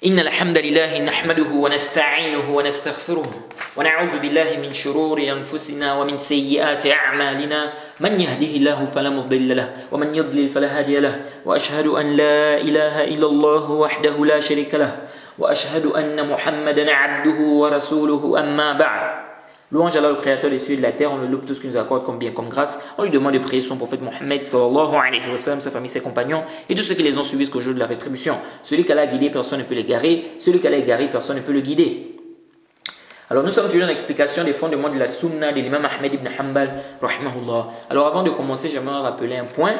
إن الحمد لله نحمده ونستعينه ونستغفره ونعوذ بالله من شرور أنفسنا ومن سيئات أعمالنا من يهده الله فلا مضل له ومن يضلل فلا هادي له وأشهد أن لا إله إلا الله وحده لا شريك له وأشهد أن محمدا عبده ورسوله أما بعد. Louange à Allah, le créateur des cieux et de la terre, on le loue tout ce qu'il nous accorde comme bien, comme grâce. On lui demande de prier son prophète Mohammed sallallahu alayhi wa sallam, sa famille, ses compagnons et tous ceux qui les ont suivis jusqu'au jour de la rétribution. Celui qu'Allah a guidé, personne ne peut l'égarer. Celui qu'Allah a égaré, personne ne peut le guider. Alors nous sommes toujours dans l'explication des fondements de la sunna de l'imam Ahmed ibn Hanbal, rahimahullah. Alors avant de commencer, j'aimerais rappeler un point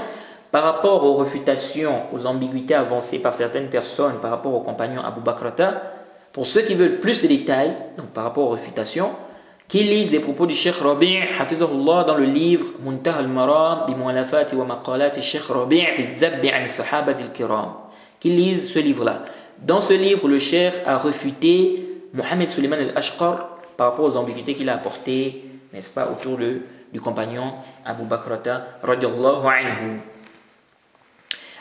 par rapport aux réfutations, aux ambiguïtés avancées par certaines personnes par rapport au compagnon Abu Bakrata. Pour ceux qui veulent plus de détails, donc par rapport aux réfutations, qui lisent les propos du Cheikh Rabi' Hafizahullah dans le livre Muntah al-Maram bi mu'alafati wa maqalati Cheikh Rabi' fi dhabbi an sahabati al-kiram. Qui lisent ce livre-là. Dans ce livre, le Cheikh a réfuté Mohammed Suleiman al-Ashqar par rapport aux ambiguïtés qu'il a apportées, n'est-ce pas, autour du compagnon Abu Bakrata radiyallahu anhu.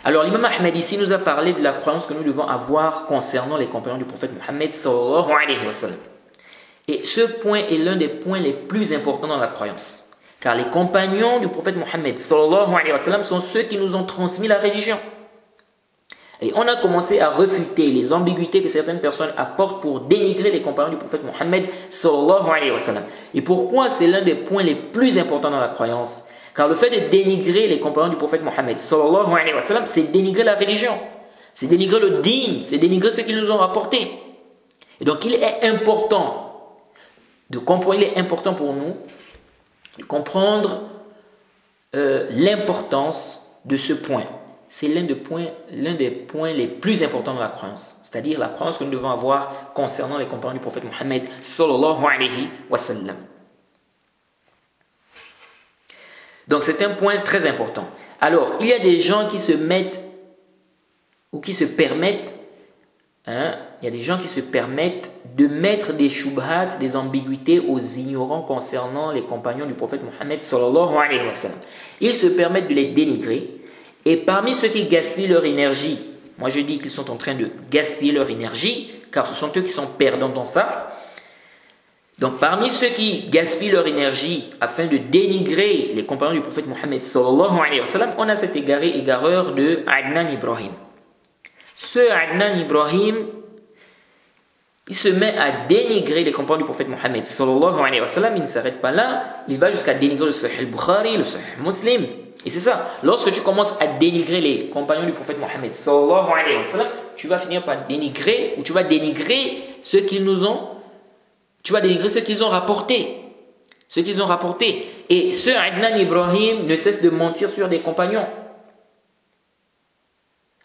Alors l'imam Ahmed ici nous a parlé de la croyance que nous devons avoir concernant les compagnons du prophète Mohammed sallallahu alayhi wa sallam. Et ce point est l'un des points les plus importants dans la croyance. Car les compagnons du prophète Mohammed sallallahu alayhi wa sallam sont ceux qui nous ont transmis la religion. Et on a commencé à refuter les ambiguïtés que certaines personnes apportent pour dénigrer les compagnons du prophète Mohammed sallallahu alayhi wa sallam. Et pourquoi c'est l'un des points les plus importants dans la croyance? Car le fait de dénigrer les compagnons du prophète Mohammed sallallahu alayhi wa sallam, c'est dénigrer la religion. C'est dénigrer le din, c'est dénigrer ce qu'ils nous ont rapporté. Et donc il est important pour nous de comprendre l'importance de ce point. C'est l'un des points les plus importants de la croyance, c'est-à-dire la croyance que nous devons avoir concernant les compagnons du prophète Mohammed sallallahu alayhi wa sallam. Donc c'est un point très important. Alors, il y a des gens qui se mettent ou qui se permettent il y a des gens qui se permettent de mettre des shubhat, des ambiguïtés aux ignorants concernant les compagnons du prophète Mohammed sallallahu alayhi wa sallam. Ils se permettent de les dénigrer. Et parmi ceux qui gaspillent leur énergie, moi je dis qu'ils sont en train de gaspiller leur énergie, car ce sont eux qui sont perdants dans ça. Donc parmi ceux qui gaspillent leur énergie afin de dénigrer les compagnons du prophète Mohammed sallallahu alayhi wa sallam, on a cet égareur de Adnan Ibrahim. Ce Adnan Ibrahim, il se met à dénigrer les compagnons du prophète Mohammed sallallahu alayhi wa sallam. Il ne s'arrête pas là, il va jusqu'à dénigrer le Sahih al-Bukhari, le Sahih Muslim. Et c'est ça, lorsque tu commences à dénigrer les compagnons du prophète Mohammed sallallahu alayhi wa sallam, tu vas finir par dénigrer, ou tu vas dénigrer ce qu'ils nous ont, tu vas dénigrer ce qu'ils ont rapporté. Ce qu'ils ont rapporté. Et ce Adnan Ibrahim ne cesse de mentir sur des compagnons.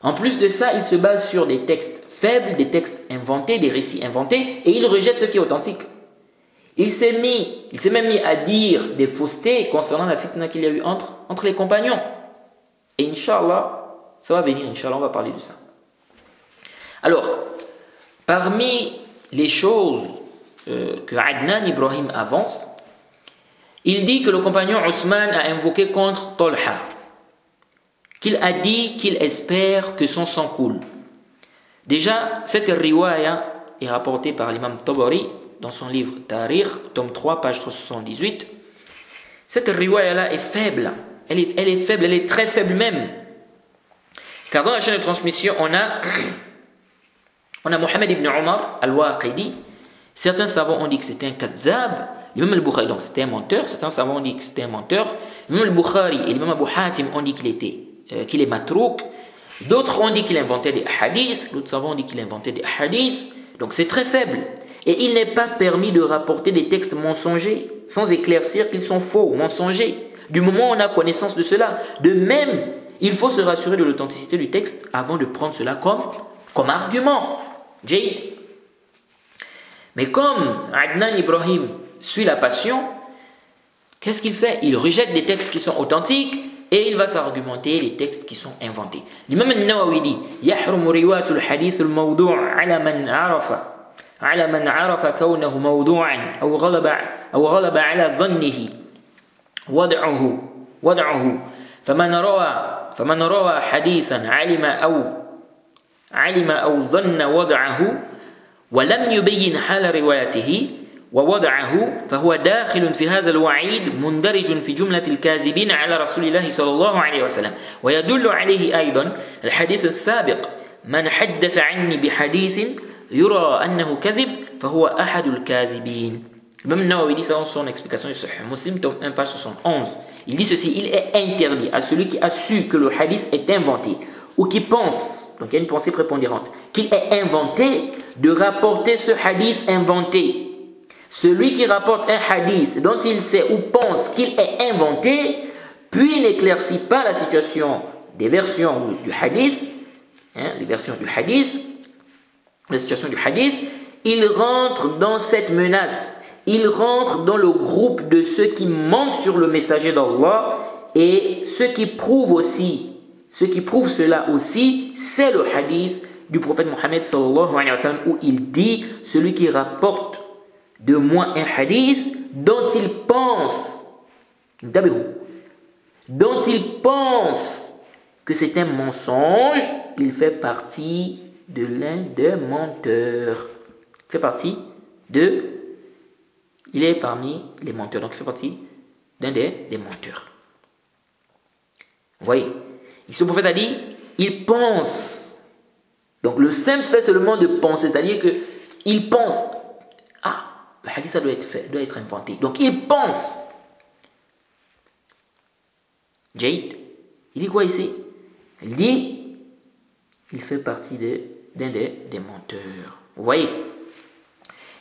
En plus de ça, il se base sur des textes faibles, des textes inventés, des récits inventés, et il rejette ce qui est authentique. Il s'est même mis à dire des faussetés concernant la fitna qu'il y a eu entre les compagnons. Et Inch'Allah, ça va venir, Inch'Allah, on va parler de ça. Alors, parmi les choses que Adnan Ibrahim avance, il dit que le compagnon Othman a invoqué contre Talha, qu'il a dit qu'il espère que son sang coule. Déjà, cette riwaya est rapportée par l'imam Tabari dans son livre Tariq, tome 3, page 378. Cette riwaya-là est faible. Elle est faible, elle est très faible même. Car dans la chaîne de transmission, on a Mohammed ibn Omar al-Waqidi. Certains savants ont dit que c'était un kadhab. L'imam al-Bukhari, donc c'était un menteur. Certains savants ont dit que c'était un menteur. L'imam al-Bukhari et l'imam Abu Hatim ont dit qu'il est matrouk. D'autres ont dit qu'il inventait des hadiths. D'autres savants ont dit qu'il inventait des hadiths. Donc c'est très faible. Et il n'est pas permis de rapporter des textes mensongers sans éclaircir qu'ils sont faux ou mensongers. Du moment où on a connaissance de cela. De même, il faut se rassurer de l'authenticité du texte avant de prendre cela comme argument. Jay. Mais comme Adnan Ibrahim suit la passion, qu'est-ce qu'il fait? Il rejette des textes qui sont authentiques et il va s'argumenter les textes qui sont inventés. L'imam al-Nawawi dit يحرم رواية الحديث الموضوع على من عرف كونه موضوعا أو غلب على ظنه وضعه فمن روى حديثا علم أو ظن وضعه ولم يبين حال روايته ووضعه فهو داخل في هذا الوعيد مندرج في جملة الكاذبين على رسول الله صلى الله عليه وسلم ويدل عليه أيضا الحديث السابق من حدث عني بحديث يرى أنه كذب فهو أحد الكاذبين. Même Nawawi dit ça dans son explication du Sahih Muslim, tome 1, page 71. Il dit ceci, il est interdit à celui qui a su que le hadith est inventé ou qui pense, donc il y a une pensée prépondérante, qu'il est inventé, de rapporter ce hadith inventé. Celui qui rapporte un hadith dont il sait ou pense qu'il est inventé, puis n'éclaircit pas la situation des versions du hadith, les versions du hadith, la situation du hadith, il rentre dans cette menace. Il rentre dans le groupe de ceux qui mentent sur le messager d'Allah et ceux qui prouvent cela aussi, c'est le hadith du prophète Mohammed sallallahu alayhi wa sallam où il dit celui qui rapporte de moi un hadith dont il pense que c'est un mensonge, il fait partie de l'un des menteurs. Il est parmi les menteurs, donc il fait partie d'un des menteurs. Vous voyez, ici le prophète a dit, il pense. Donc le simple fait seulement de penser, c'est-à-dire qu'il pense, le hadith ça doit être inventé. Donc il pense. Jaïd, il dit quoi ici? Il dit, il fait partie d'un des menteurs. Vous voyez?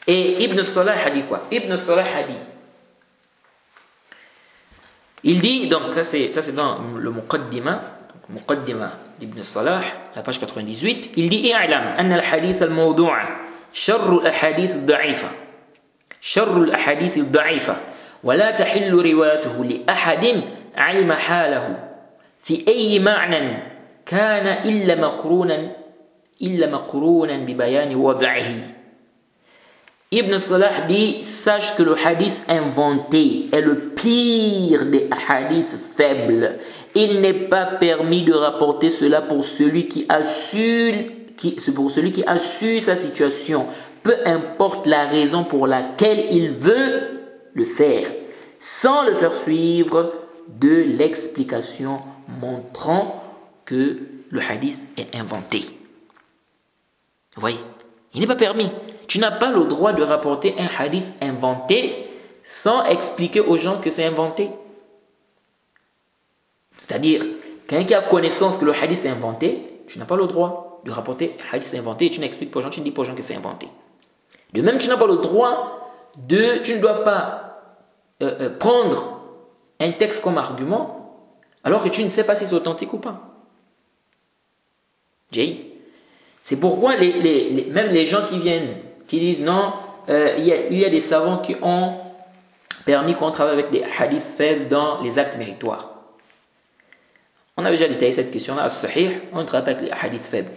Et Ibn Salah a dit quoi? Ibn Salah a dit, il dit, donc ça c'est dans le Muqaddima d'Ibn Salah, la page 98, il dit i'lam anna al-hadith al-mawdu'a sharru al-ahadith al-da'ifa wa la tahillu riwayatuhu li ahadin 'alima halahu fi ayyi ma'nan kana illa maqrunan bi bayani wad'ihi. Ibn Salah dit, sache que le hadith inventé est le pire des hadiths faibles. Il n'est pas permis de rapporter cela pour celui qui a su sa situation, peu importe la raison pour laquelle il veut le faire, sans le faire suivre de l'explication montrant que le hadith est inventé. Vous voyez, il n'est pas permis. Tu n'as pas le droit de rapporter un hadith inventé sans expliquer aux gens que c'est inventé. C'est-à-dire, quelqu'un qui a connaissance que le hadith est inventé, tu n'as pas le droit de rapporter un hadith inventé et tu n'expliques pas aux gens, tu ne dis pas aux gens que c'est inventé. De même, tu n'as pas le droit tu ne dois pas prendre un texte comme argument alors que tu ne sais pas si c'est authentique ou pas. Jay. C'est pourquoi même les gens qui viennent, qui disent non, il y a des savants qui ont permis qu'on travaille avec des hadiths faibles dans les actes méritoires. On a déjà détaillé cette question-là. As-Sahih, on travaille avec les hadiths faibles.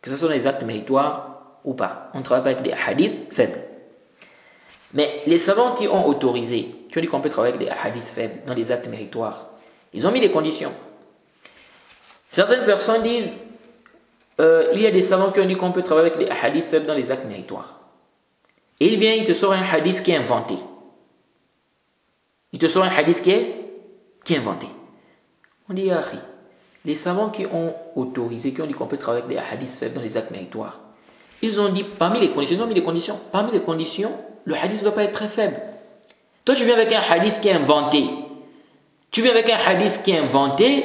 Que ce soit dans les actes méritoires ou pas. On travaille avec des hadiths faibles. Mais les savants qui ont autorisé, qui ont dit qu'on peut travailler avec des hadiths faibles dans les actes méritoires, ils ont mis des conditions. Certaines personnes disent il y a des savants qui ont dit qu'on peut travailler avec des hadiths faibles dans les actes méritoires. Et il te sort un hadith qui est inventé. Il te sort un hadith qui est inventé. On dit, les savants qui ont autorisé, qui ont dit qu'on peut travailler avec des hadiths faibles dans les actes méritoires, ils ont dit, parmi les conditions, le hadith ne doit pas être très faible. Toi, tu viens avec un hadith qui est inventé.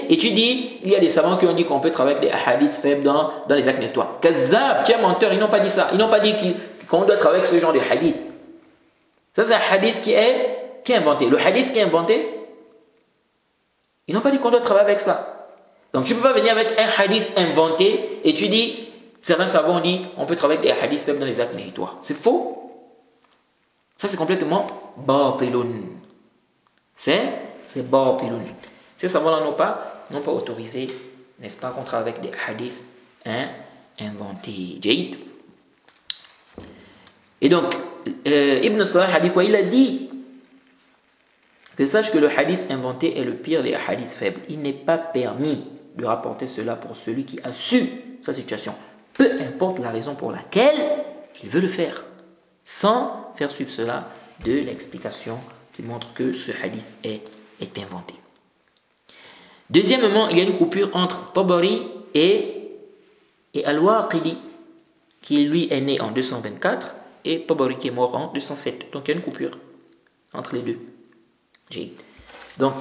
Et tu dis, il y a des savants qui ont dit qu'on peut travailler avec des hadiths faibles dans les actes méritoires. Kazzab, tu es menteur, ils n'ont pas dit ça. Ils n'ont pas dit qu'on doit travailler avec ce genre de hadith. Ça, c'est un hadith qui est inventé. Le hadith qui est inventé, ils n'ont pas dit qu'on doit travailler avec ça. Donc, tu ne peux pas venir avec un hadith inventé et tu dis, certains savants ont dit, on peut travailler avec des hadiths faibles dans les actes méritoires. C'est faux. Ça, c'est complètement batilun. C'est batilun. Ces savants-là n'ont pas autorisé, n'est-ce pas, qu'on travaille avec des hadiths inventés. Jaïd. Et donc, Ibn Salah a dit quoi? Il a dit que sache que le hadith inventé est le pire des hadiths faibles. Il n'est pas permis de rapporter cela pour celui qui a su sa situation, peu importe la raison pour laquelle il veut le faire, sans faire suivre cela de l'explication qui montre que ce hadith est inventé. Deuxièmement, il y a une coupure entre Tabari et Al-Waqidi, qui lui est né en 224, et Tabari qui est mort en 207. Donc il y a une coupure entre les deux. Donc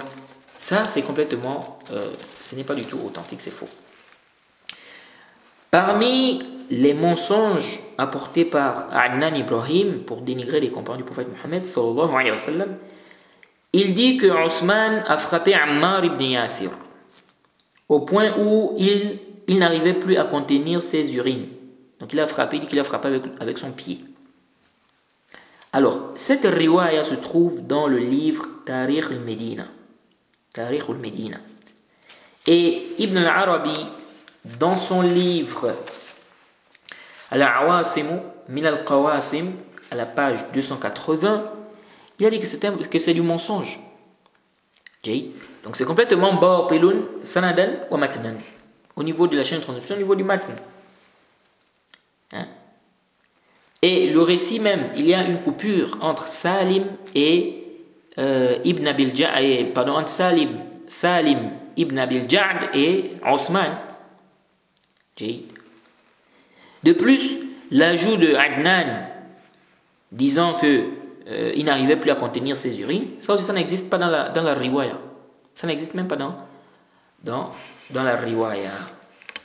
ça c'est complètement, ce n'est pas du tout authentique, c'est faux. Parmi les mensonges apportés par Adnan Ibrahim pour dénigrer les compagnons du prophète Mohammed sallallahu alayhi wa sallam, il dit que Othman a frappé Ammar ibn Yasir au point où il n'arrivait plus à contenir ses urines. Donc il a frappé, il dit qu'il a frappé avec son pied. Alors, cette riwaya se trouve dans le livre Tarikh al-Medina. Tarikh al-Medina. Et Ibn al-Arabi, dans son livre Al-Awasimu min al-Qawasim, à la page 280, il a dit que c'est du mensonge. Donc c'est complètement batilun sanadan wa matnan. Au niveau de la chaîne de transmission, au niveau du matn. Et le récit même, il y a une coupure entre Salim et Ibn Abil Ja'd, pardon, entre Salim Ibn Abil Ja'd et Othman. De plus, l'ajout de Adnan disant que il n'arrivait plus à contenir ses urines, ça aussi ça n'existe pas dans la riwaya. Ça n'existe même pas dans la riwaya.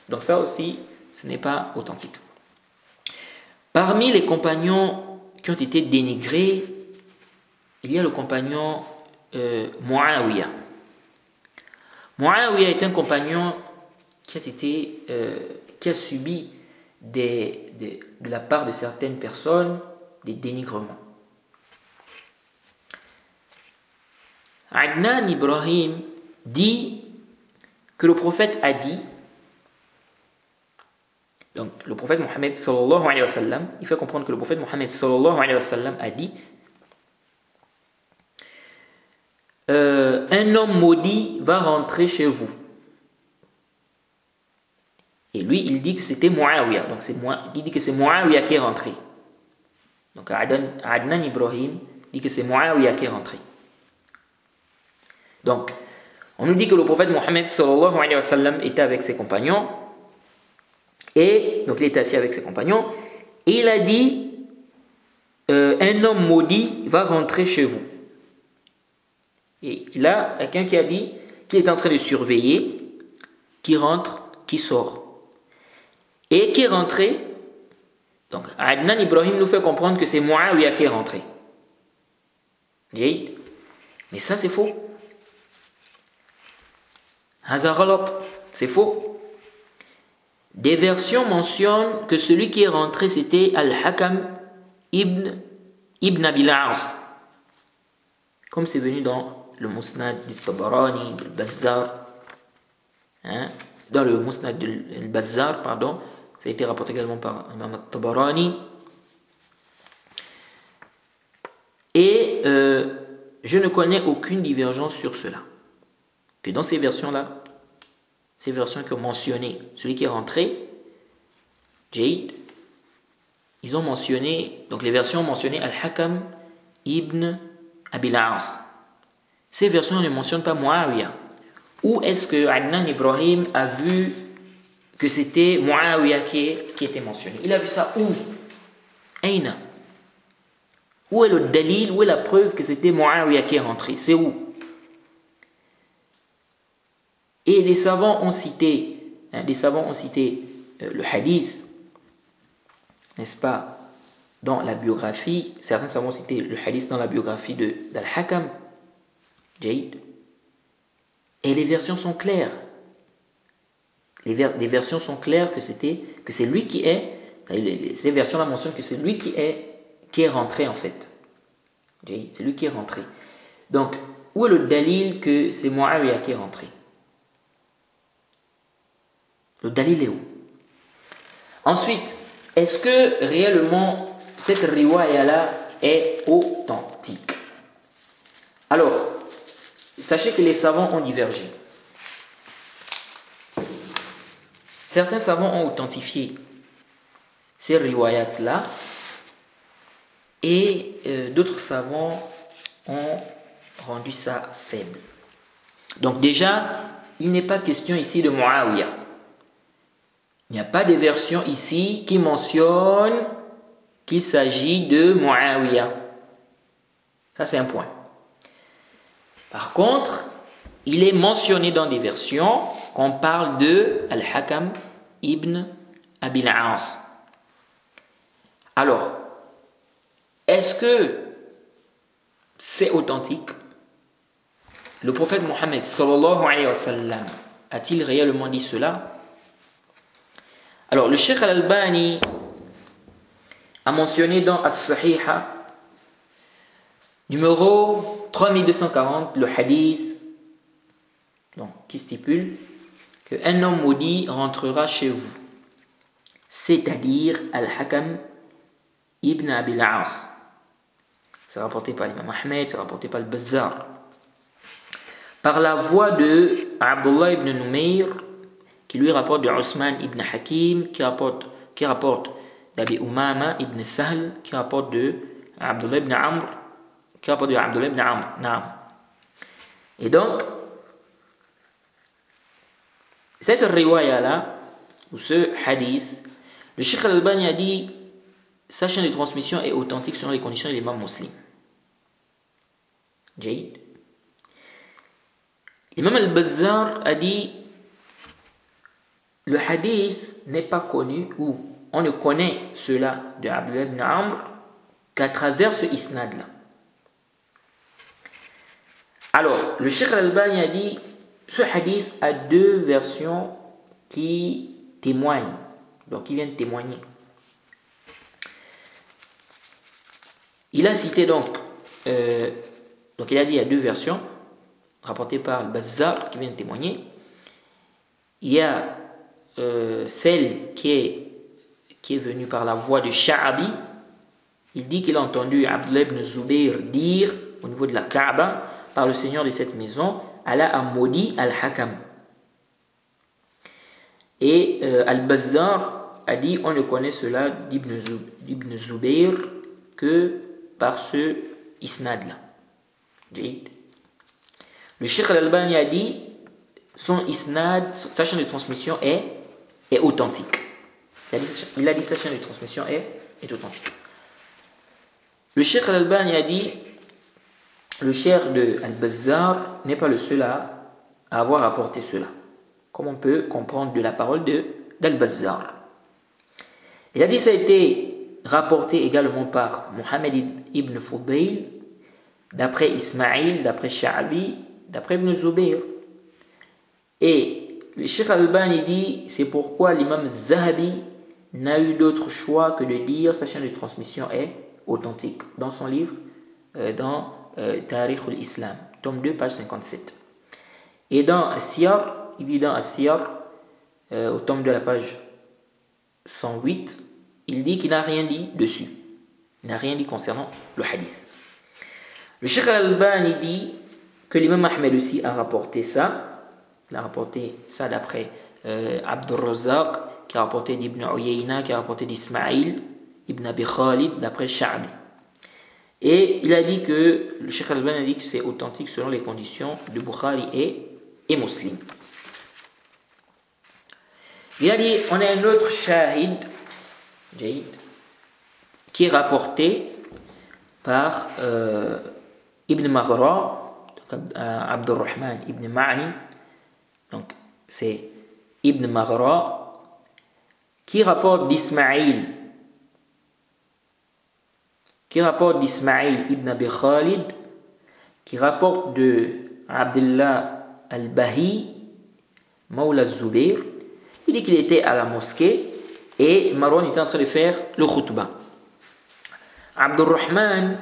Donc ça aussi, ce n'est pas authentique. Parmi les compagnons qui ont été dénigrés, il y a le compagnon Muawiyah. Muawiyah est un compagnon qui a subi de la part de certaines personnes des dénigrements. Adnan Ibrahim dit que le prophète a dit, donc le prophète Mohammed sallallahu alayhi wa sallam, il fait comprendre que le prophète Mohammed sallallahu alayhi wa sallam a dit un homme maudit va rentrer chez vous. Et lui, il dit que c'était Muawiyah. Donc il dit que c'est Muawiyah qui est rentré. Donc Adnan Ibrahim dit que c'est Muawiyah qui est rentré. Donc, on nous dit que le prophète Mohammed sallallahu alayhi wa sallam était avec ses compagnons. Et donc il était assis avec ses compagnons. Et il a dit un homme maudit va rentrer chez vous. Et là, quelqu'un qui a dit qu'il est en train de surveiller, qui rentre, qui sort. Et qui est rentré, donc Adnan Ibrahim nous fait comprendre que c'est Muawiyah qui est rentré. Mais ça c'est faux. C'est faux. Des versions mentionnent que celui qui est rentré c'était Al-Hakam ibn Abil As, comme c'est venu dans le Musnad du Tabarani, du Bazzar, dans le Musnad du Bazzar, pardon, ça a été rapporté également par Imam Tabarani. Et je ne connais aucune divergence sur cela. Que dans ces versions-là, ces versions qui ont mentionné celui qui est rentré, Jade, ils ont mentionné, donc les versions ont mentionné Al-Hakam ibn Abil As. Ces versions ne mentionnent pas Muawiyah. Où est-ce que Adnan Ibrahim a vu que c'était Muawiyah qui était mentionné? Il a vu ça où? Aïna. Où est le dalil, où est la preuve que c'était Muawiyah qui est rentré? C'est où? Et les savants ont cité, le hadith, n'est-ce pas, dans la biographie. Certains savants ont cité le hadith dans la biographie d'Al-Hakam. Jade. Et les versions sont claires. Les versions sont claires que c'est lui qui est. Ces versions-là mentionnent que c'est lui qui est rentré en fait. Jade. C'est lui qui est rentré. Donc, où est le dalil que c'est Muawiyah qui est rentré? Le dalil est où? Ensuite, est-ce que réellement cette riwaya-là est authentique? Alors, sachez que les savants ont divergé. Certains savants ont authentifié ces riwayat-là, et d'autres savants ont rendu ça faible. Donc déjà, il n'est pas question ici de Muawiyah. Il n'y a pas de version ici qui mentionne qu'il s'agit de Muawiyah. Ça, c'est un point. Par contre, il est mentionné dans des versions qu'on parle de Al-Hakam ibn Abil As. Alors, est-ce que c'est authentique? Le prophète Mohammed sallallahu alayhi wa sallam a-t-il réellement dit cela? Alors, le Cheikh Al-Albani a mentionné dans As-Sahiha numéro 3240 le hadith donc, qui stipule qu'un homme maudit rentrera chez vous, c'est-à-dire Al-Hakam ibn Abil As. C'est rapporté par l'imam Ahmed, c'est rapporté par le Bazzar. Par la voix de Abdullah ibn Numayr, qui lui rapporte de Othman ibn Hakim, qui rapporte d'Abi Umama ibn Sahl, qui rapporte de Abdullah ibn Amr, qui rapporte de Abdullah ibn Amr. Naam. Et donc, cette riwaya-là, ou ce hadith, le Cheikh Al-Albani a dit sa chaîne de transmission est authentique selon les conditions de l'imam Muslim. Jayid. L'imam Al-Bazzar a dit le hadith n'est pas connu ou on ne connaît cela de Abdullah ibn Amr qu'à travers ce isnad-là. Alors, le Cheikh Al-Albani a dit ce hadith a deux versions qui témoignent, donc qui viennent témoigner. Il a cité donc il a dit il y a deux versions rapportées par le Bazzar qui viennent témoigner. Il y a celle qui est venue par la voix de Sha'abi. Il dit qu'il a entendu Abdullah ibn Zubayr dire au niveau de la Kaaba par le Seigneur de cette maison, Allah a maudit Al-Hakam. Et Al-Bazzar a dit on ne connaît cela d'Ibn Zubayr que par ce isnad-là. Le Cheikh Al-Albani a dit son isnad, sa chaîne de transmission est authentique. Il a dit sa chaîne de transmission est authentique. Le Cheikh Al-Albani a dit le cheikh de Al-Bazzar n'est pas le seul à avoir apporté cela, comme on peut comprendre de la parole d'Al-Bazzar. Il a dit ça a été rapporté également par Mohammed ibn Fudayl, d'après Ismaïl, d'après Sha'abi, d'après Ibn Zubayr. Et le Cheikh Al-Albani dit c'est pourquoi l'imam Zahabi n'a eu d'autre choix que de dire sa chaîne de transmission est authentique dans son livre dans Tarikh al-Islam, tome 2, page 57. Et dans As-Siyar, il dit dans As-Siyar, au tome 2, la page 108, il dit qu'il n'a rien dit dessus. Il n'a rien dit concernant le hadith. Le Cheikh Al-Albani dit que l'imam Ahmed aussi a rapporté ça. Il a rapporté ça d'après Abdur Razzaq, qui a rapporté d'Ibn Uyayna, qui a rapporté d'Ismaïl ibn Abi Khalid, d'après Sha'bi. Et il a dit que, le Cheikh Al-Albani a dit que c'est authentique selon les conditions de Bukhari et Muslim. Il a dit, on a un autre shahid, qui est rapporté par Ibn Maghra, Abdurrahman ibn Ma'ni. Donc, c'est Ibn Maghra qui rapporte d'Ismaïl ibn Abi Khalid, qui rapporte de Abdullah al-Bahi, Mawla Zubair. Il dit qu'il était à la mosquée et Marwan était en train de faire le khutbah. Abdurrahman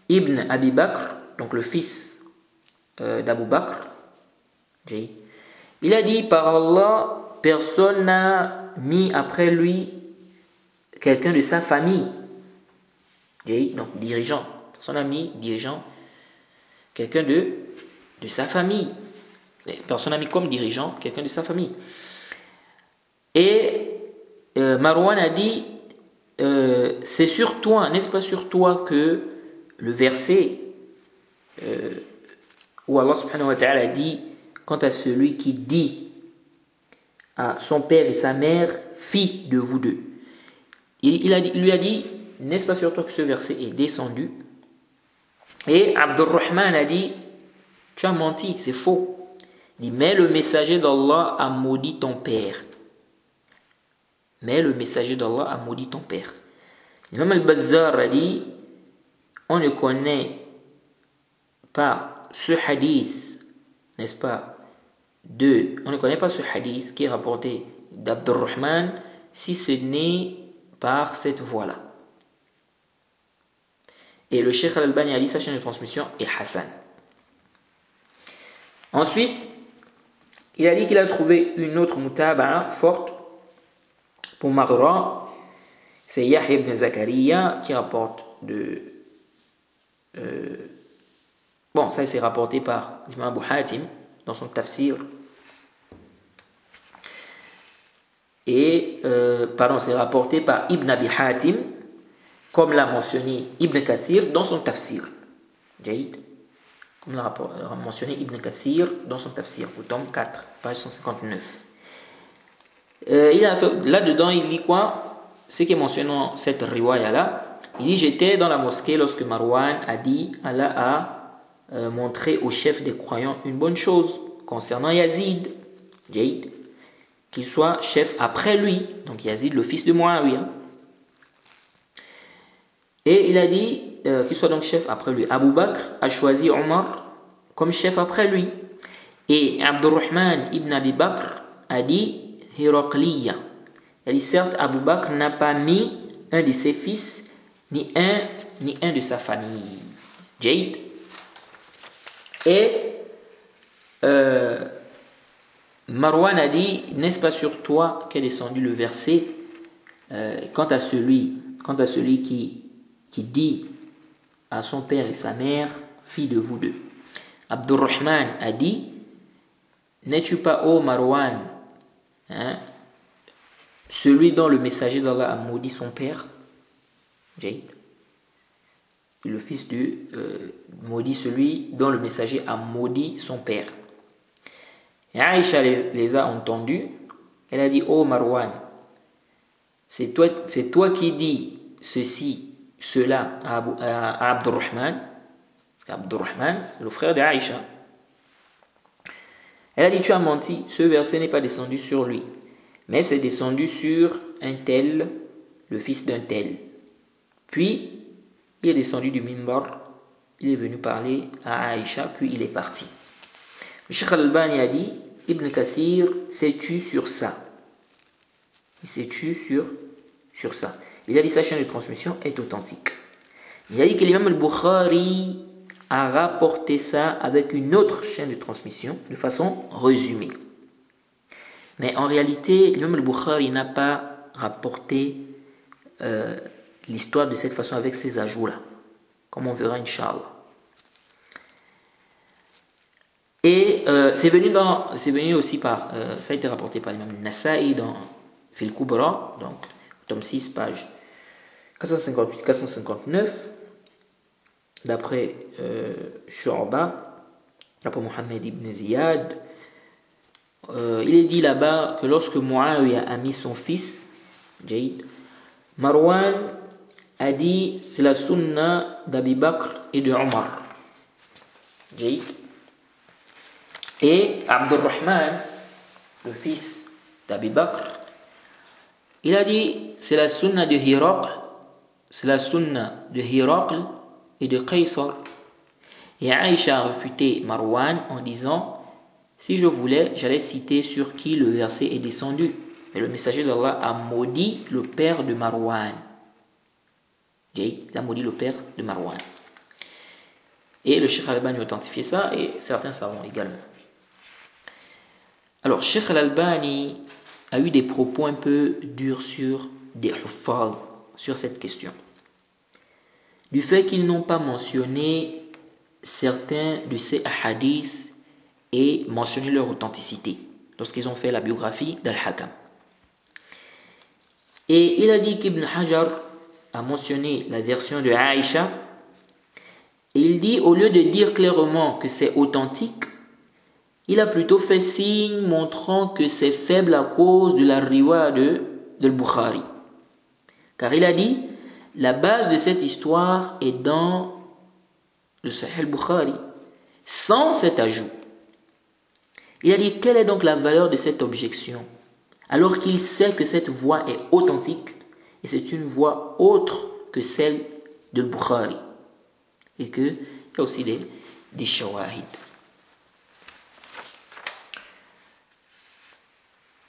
ibn Abi Bakr, donc le fils d'Abu Bakr, il a dit par Allah, personne n'a mis après lui quelqu'un de sa famille. Donc dirigeant, personne n'a mis dirigeant quelqu'un de sa famille. Personne n'a mis comme dirigeant quelqu'un de sa famille. Et Marwan a dit c'est sur toi, n'est-ce pas sur toi que le verset où Allah subhanahu wa ta'ala dit quant à celui qui dit à son père et sa mère, fille de vous deux. Il lui a dit, n'est-ce pas sur toi que ce verset est descendu? Et Abdurrahman a dit, tu as menti, c'est faux. Il dit, mais le messager d'Allah a maudit ton père. Mais le messager d'Allah a maudit ton père. L'imam al-Bazzar a dit, on ne connaît pas ce hadith, n'est-ce pas, on ne connaît pas ce hadith qui est rapporté d'Abdurrahman si ce n'est par cette voie-là. Et le Cheikh Al-Albani a dit sa chaîne de transmission est Hassan. Ensuite, il a dit qu'il a trouvé une autre mutaba'a forte pour Maghra. C'est Yahya ibn Zakaria qui rapporte de... bon, ça c'est rapporté par l'imam Abu Hatim dans son tafsir. Et, pardon, c'est rapporté par Ibn Abi Hatim, comme l'a mentionné Ibn Kathir dans son tafsir. Jaïd. Comme l'a mentionné Ibn Kathir dans son tafsir, au tome 4, page 159. Là-dedans, il dit quoi? Ce qui est mentionné dans cette riwaya-là. Il dit, j'étais dans la mosquée lorsque Marwan a dit, Allah a montré au chef des croyants une bonne chose concernant Yazid, Jaïd, qu'il soit chef après lui, donc Yazid, le fils de Muawiyah. Et il a dit qu'il soit donc chef après lui. Abu Bakr a choisi Omar comme chef après lui. Et Abdurrahman ibn Abi Bakr a dit Hiraqliya. Il a dit certes, Abu Bakr n'a pas mis un de ses fils, ni un de sa famille. Jaïd. Et Marwan a dit, n'est-ce pas sur toi qu'est descendu le verset quant à celui qui dit à son père et sa mère, fille de vous deux. Abdurrahman a dit, n'es-tu pas, ô Marwan, celui dont le messager d'Allah a maudit son père? Jaïd. Le fils de maudit celui dont le messager a maudit son père. Et Aïcha les a entendus. Elle a dit, oh Marwan, c'est toi qui dis cela à Abdurrahman. Parce qu'Abdurrahman, c'est le frère d'Aïcha. Elle a dit, tu as menti, ce verset n'est pas descendu sur lui, mais c'est descendu sur un tel, le fils d'un tel. Puis, il est descendu du minbar, il est venu parler à Aïcha, puis il est parti. Le Cheikh Al-Albani a dit, Ibn Kathir s'est tu sur ça. Il s'est tu sur ça. Il a dit sa chaîne de transmission est authentique. Il a dit que l'imam al-Bukhari a rapporté ça avec une autre chaîne de transmission de façon résumée. Mais en réalité, l'imam al-Bukhari n'a pas rapporté l'histoire de cette façon avec ces ajouts-là, comme on verra Inch'Allah. Et c'est venu aussi par, ça a été rapporté par l'imam Nasa'i dans Fil Kubra, donc tome 6, page 458-459, d'après Shu'ba, d'après Mohammed ibn Ziyad. Il est dit là-bas que lorsque Muawiyah a mis son fils, Jaïd, Marwan a dit c'est la sunna d'Abi Bakr et de Omar. Jaïd. Et Abdurrahman, le fils d'Abi Bakr, il a dit c'est la sunna de Hiraql, c'est la sunna de Hiraql et de Qaysar. Et Aïcha a refuté Marwan en disant si je voulais, j'allais citer sur qui le verset est descendu. Mais le messager d'Allah a maudit le père de Marwan. Il a maudit le père de Marwan. Et le Cheikh Al-Albani a authentifié ça et certains savants également. Alors, Cheikh Al-Albani a eu des propos un peu durs sur des huffaz, sur cette question. Du fait qu'ils n'ont pas mentionné certains de ces hadiths et mentionné leur authenticité lorsqu'ils ont fait la biographie d'Al-Hakam. Et il a dit qu'Ibn Hajar a mentionné la version de Aïcha, il dit, au lieu de dire clairement que c'est authentique, il a plutôt fait signe montrant que c'est faible à cause de la riwaya de Bukhari. Car il a dit, la base de cette histoire est dans le Sahih Bukhari, sans cet ajout. Il a dit, quelle est donc la valeur de cette objection, alors qu'il sait que cette voix est authentique et c'est une voix autre que celle de Bukhari, et qu'il y a aussi des shawahid.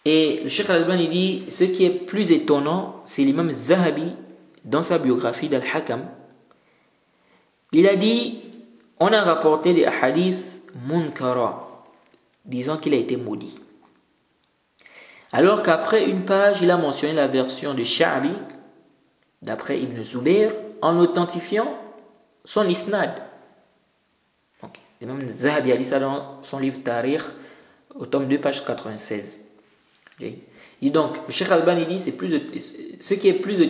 Et le Cheikh Al-Albani dit, ce qui est plus étonnant, c'est l'imam Zahabi, dans sa biographie d'Al-Hakam. Il a dit, on a rapporté des hadiths munkara, disant qu'il a été maudit. Alors qu'après une page, il a mentionné la version de Sha'bi, d'après Ibn Zubayr, en authentifiant son isnad. Donc, l'imam Zahabi a dit ça dans son livre Tarikh, au tome 2, page 96. Et donc, le Cheikh Al-Albani dit, ce qui est plus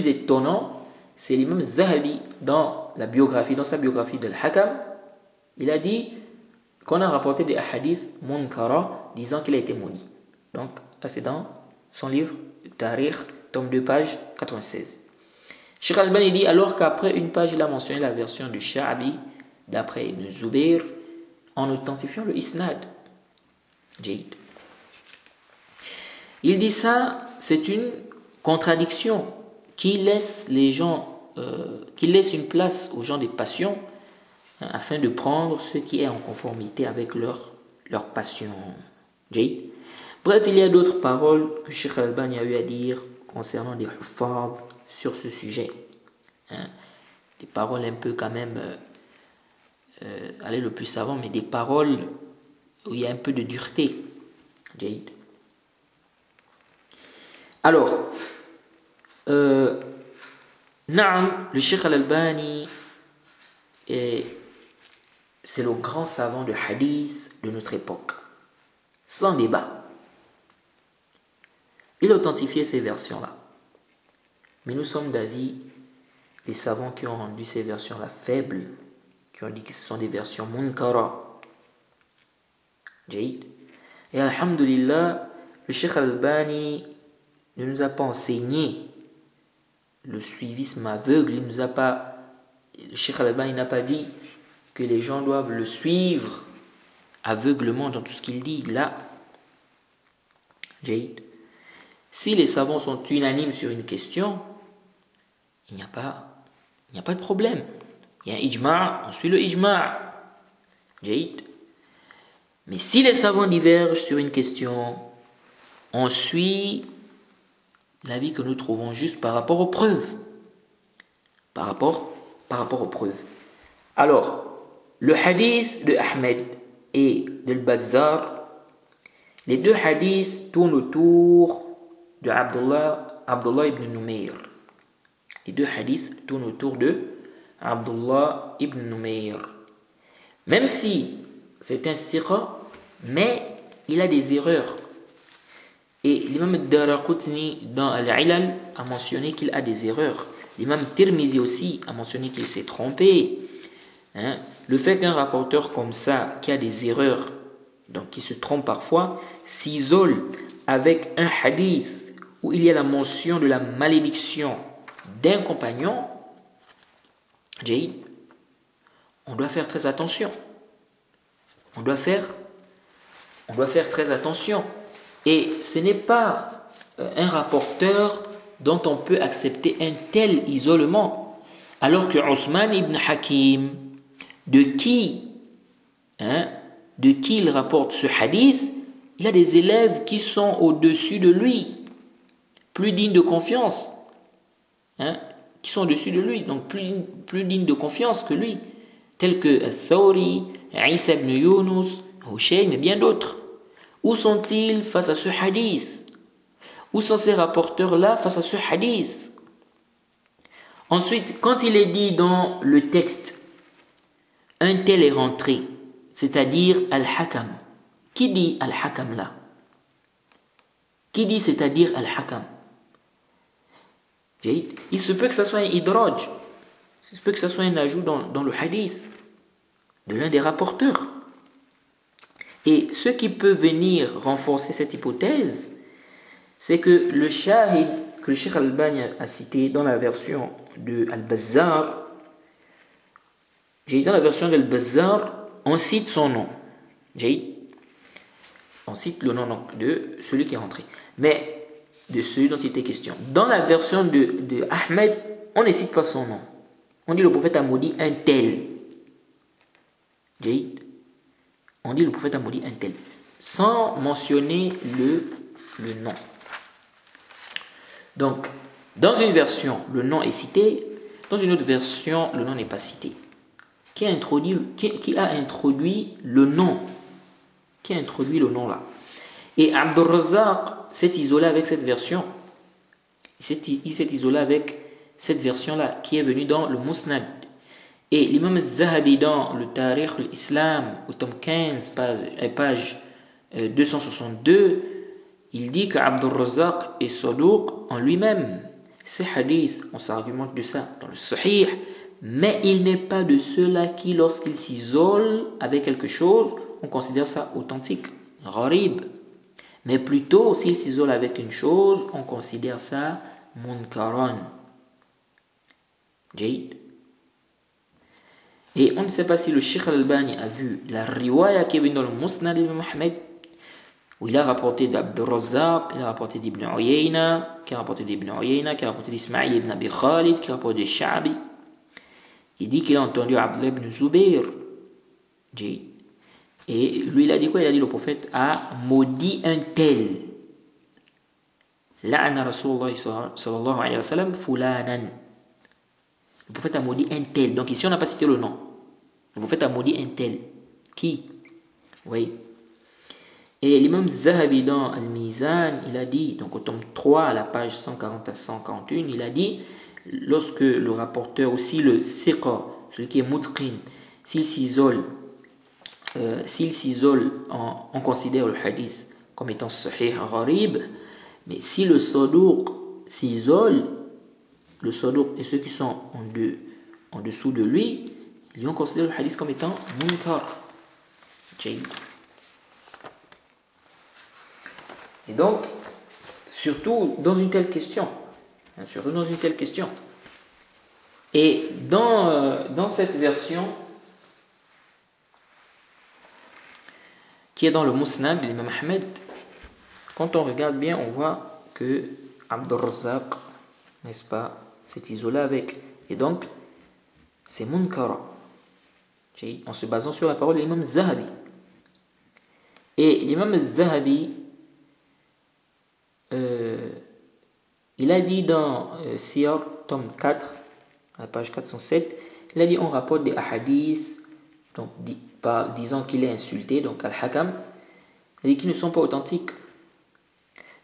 étonnant, c'est l'imam Zahabi dans sa biographie de Al-Hakam. Il a dit qu'on a rapporté des hadiths munkara disant qu'il a été maudit. Donc, là c'est dans son livre Tarikh, tome 2, page 96. Cheikh Al-Albani dit, alors qu'après une page, il a mentionné la version du Sha'bi d'après Ibn Zubayr en authentifiant le isnad. Jayid. Il dit ça, c'est une contradiction qui laisse une place aux gens des passions, afin de prendre ce qui est en conformité avec leur passion. Bref, il y a d'autres paroles que Cheikh Al-Albani a eu à dire concernant des huffaz sur ce sujet. Des paroles un peu quand même, allez le plus savant, mais des paroles où il y a un peu de dureté. Alors, Naam, le Cheikh Al-Albani, c'est le grand savant de hadith de notre époque, sans débat. Il a authentifié ces versions-là. Mais nous sommes d'avis, les savants qui ont rendu ces versions-là faibles, qui ont dit que ce sont des versions munkara. Jayid. Et alhamdulillah, le Cheikh Al-Albani ne nous a pas enseigné le suivisme aveugle. Le Cheikh Al-Albani n'a pas dit que les gens doivent le suivre aveuglement dans tout ce qu'il dit. Là, Jayid. Si les savants sont unanimes sur une question, il n'y a pas de problème. Il y a un ijma', on suit le ijma'. Jayid. Mais si les savants divergent sur une question, on suit l'avis que nous trouvons juste par rapport aux preuves. Par rapport aux preuves. Alors, le hadith de Ahmed et de Al-Bazzar, les deux hadiths tournent autour de Abdullah ibn Numayr. Les deux hadiths tournent autour de Abdullah ibn Numayr. Même si c'est un thiqa, mais il a des erreurs. Et l'imam Ad-Daraqutni dans Al-Ilal a mentionné qu'il a des erreurs. L'imam Tirmidhi aussi a mentionné qu'il s'est trompé. Le fait qu'un rapporteur comme ça, qui a des erreurs, donc qui se trompe parfois, s'isole avec un hadith où il y a la mention de la malédiction d'un compagnon, on doit faire très attention. On doit faire très attention. Et ce n'est pas un rapporteur dont on peut accepter un tel isolement. Alors que Uthman ibn Hakim, de qui il rapporte ce hadith, il a des élèves qui sont au-dessus de lui, plus dignes de confiance, qui sont au-dessus de lui, donc plus dignes de confiance que lui, tels que Al-Thawri, Isa ibn Yunus, Hushaym et bien d'autres. Où sont-ils face à ce hadith? Où sont ces rapporteurs-là face à ce hadith? Ensuite, quand il est dit dans le texte, un tel est rentré, c'est-à-dire Al-Hakam. Qui dit Al-Hakam là? Qui dit c'est-à-dire Al-Hakam? Il se peut que ça soit un idraj. Il se peut que ça soit un ajout dans le hadith de l'un des rapporteurs. Et ce qui peut venir renforcer cette hypothèse, c'est que le shahid que le Cheikh Al-Albani a cité dans la version de Al-Bazzar, dans la version d'Al-Bazzar, on cite son nom. On cite le nom de celui qui est rentré. Mais de celui dont il était question. Dans la version de Ahmed, on ne cite pas son nom. On dit le prophète a maudit un tel. On dit le prophète a maudit un tel. Sans mentionner le nom. Donc, dans une version, le nom est cité. Dans une autre version, le nom n'est pas cité. Qui a introduit le nom? Qui a introduit le nom là? Et Abd al-Razzaq s'est isolé avec cette version. Il s'est isolé avec cette version-là qui est venue dans le Musnad. Et l'imam al-Zahabi dans le Tarikh al-Islam, au tome 15, page 262, il dit qu'Abd al-Razzaq est saduq en lui-même. Ces hadiths, on s'argumente de ça dans le Sahih, mais il n'est pas de ceux-là qui, lorsqu'ils s'isolent avec quelque chose, on considère ça authentique, gharib. Mais plutôt, s'il s'isole avec une chose, on considère ça munkaran. Et on ne sait pas si le Cheikh Al-Albani a vu la riwaya qui est venue dans le Musnad d'Imam Ahmed, où il a rapporté d'Abd al-Razzaq, il a rapporté d'Ibn Uyayna, qui a rapporté d'Ibn Uyayna, qui a rapporté d'Ismaïl ibn Abi Khalid, qui a rapporté de Sha'bi. Il dit qu'il a entendu Abdullah ibn Zubayr. Et lui, il a dit quoi? Il a dit le prophète a maudit un tel. La'ana Rasulullah sallallahu alayhi wa sallam fulanan. Le prophète a maudit un tel. Donc ici, on n'a pas cité le nom. Le prophète a maudit un tel. Qui? Oui. Et l'imam Zahabi dans Al-Mizan, il a dit, donc au tome 3, à la page 140 à 141, il a dit, lorsque le rapporteur, aussi le thiqa, celui qui est mutqin, s'il s'isole, on considère le hadith comme étant sahih gharib, mais si le saduq s'isole, le saduq et ceux qui sont en dessous de lui, ils ont considéré le hadith comme étant munkar. Et donc, surtout dans une telle question, et dans cette version qui est dans le Musnad de l'imam Ahmed, quand on regarde bien, on voit que Abd al-Razzaq, n'est-ce pas, s'est isolé avec. Et donc, c'est munkara, en se basant sur la parole de l'imam Zahabi. Et l'imam Zahabi, il a dit dans Siyar, tome 4, à la page 407, il a dit on rapporte des ahadiths, donc disant qu'il est insulté, donc al-Hakam, il a dit qu'ils ne sont pas authentiques.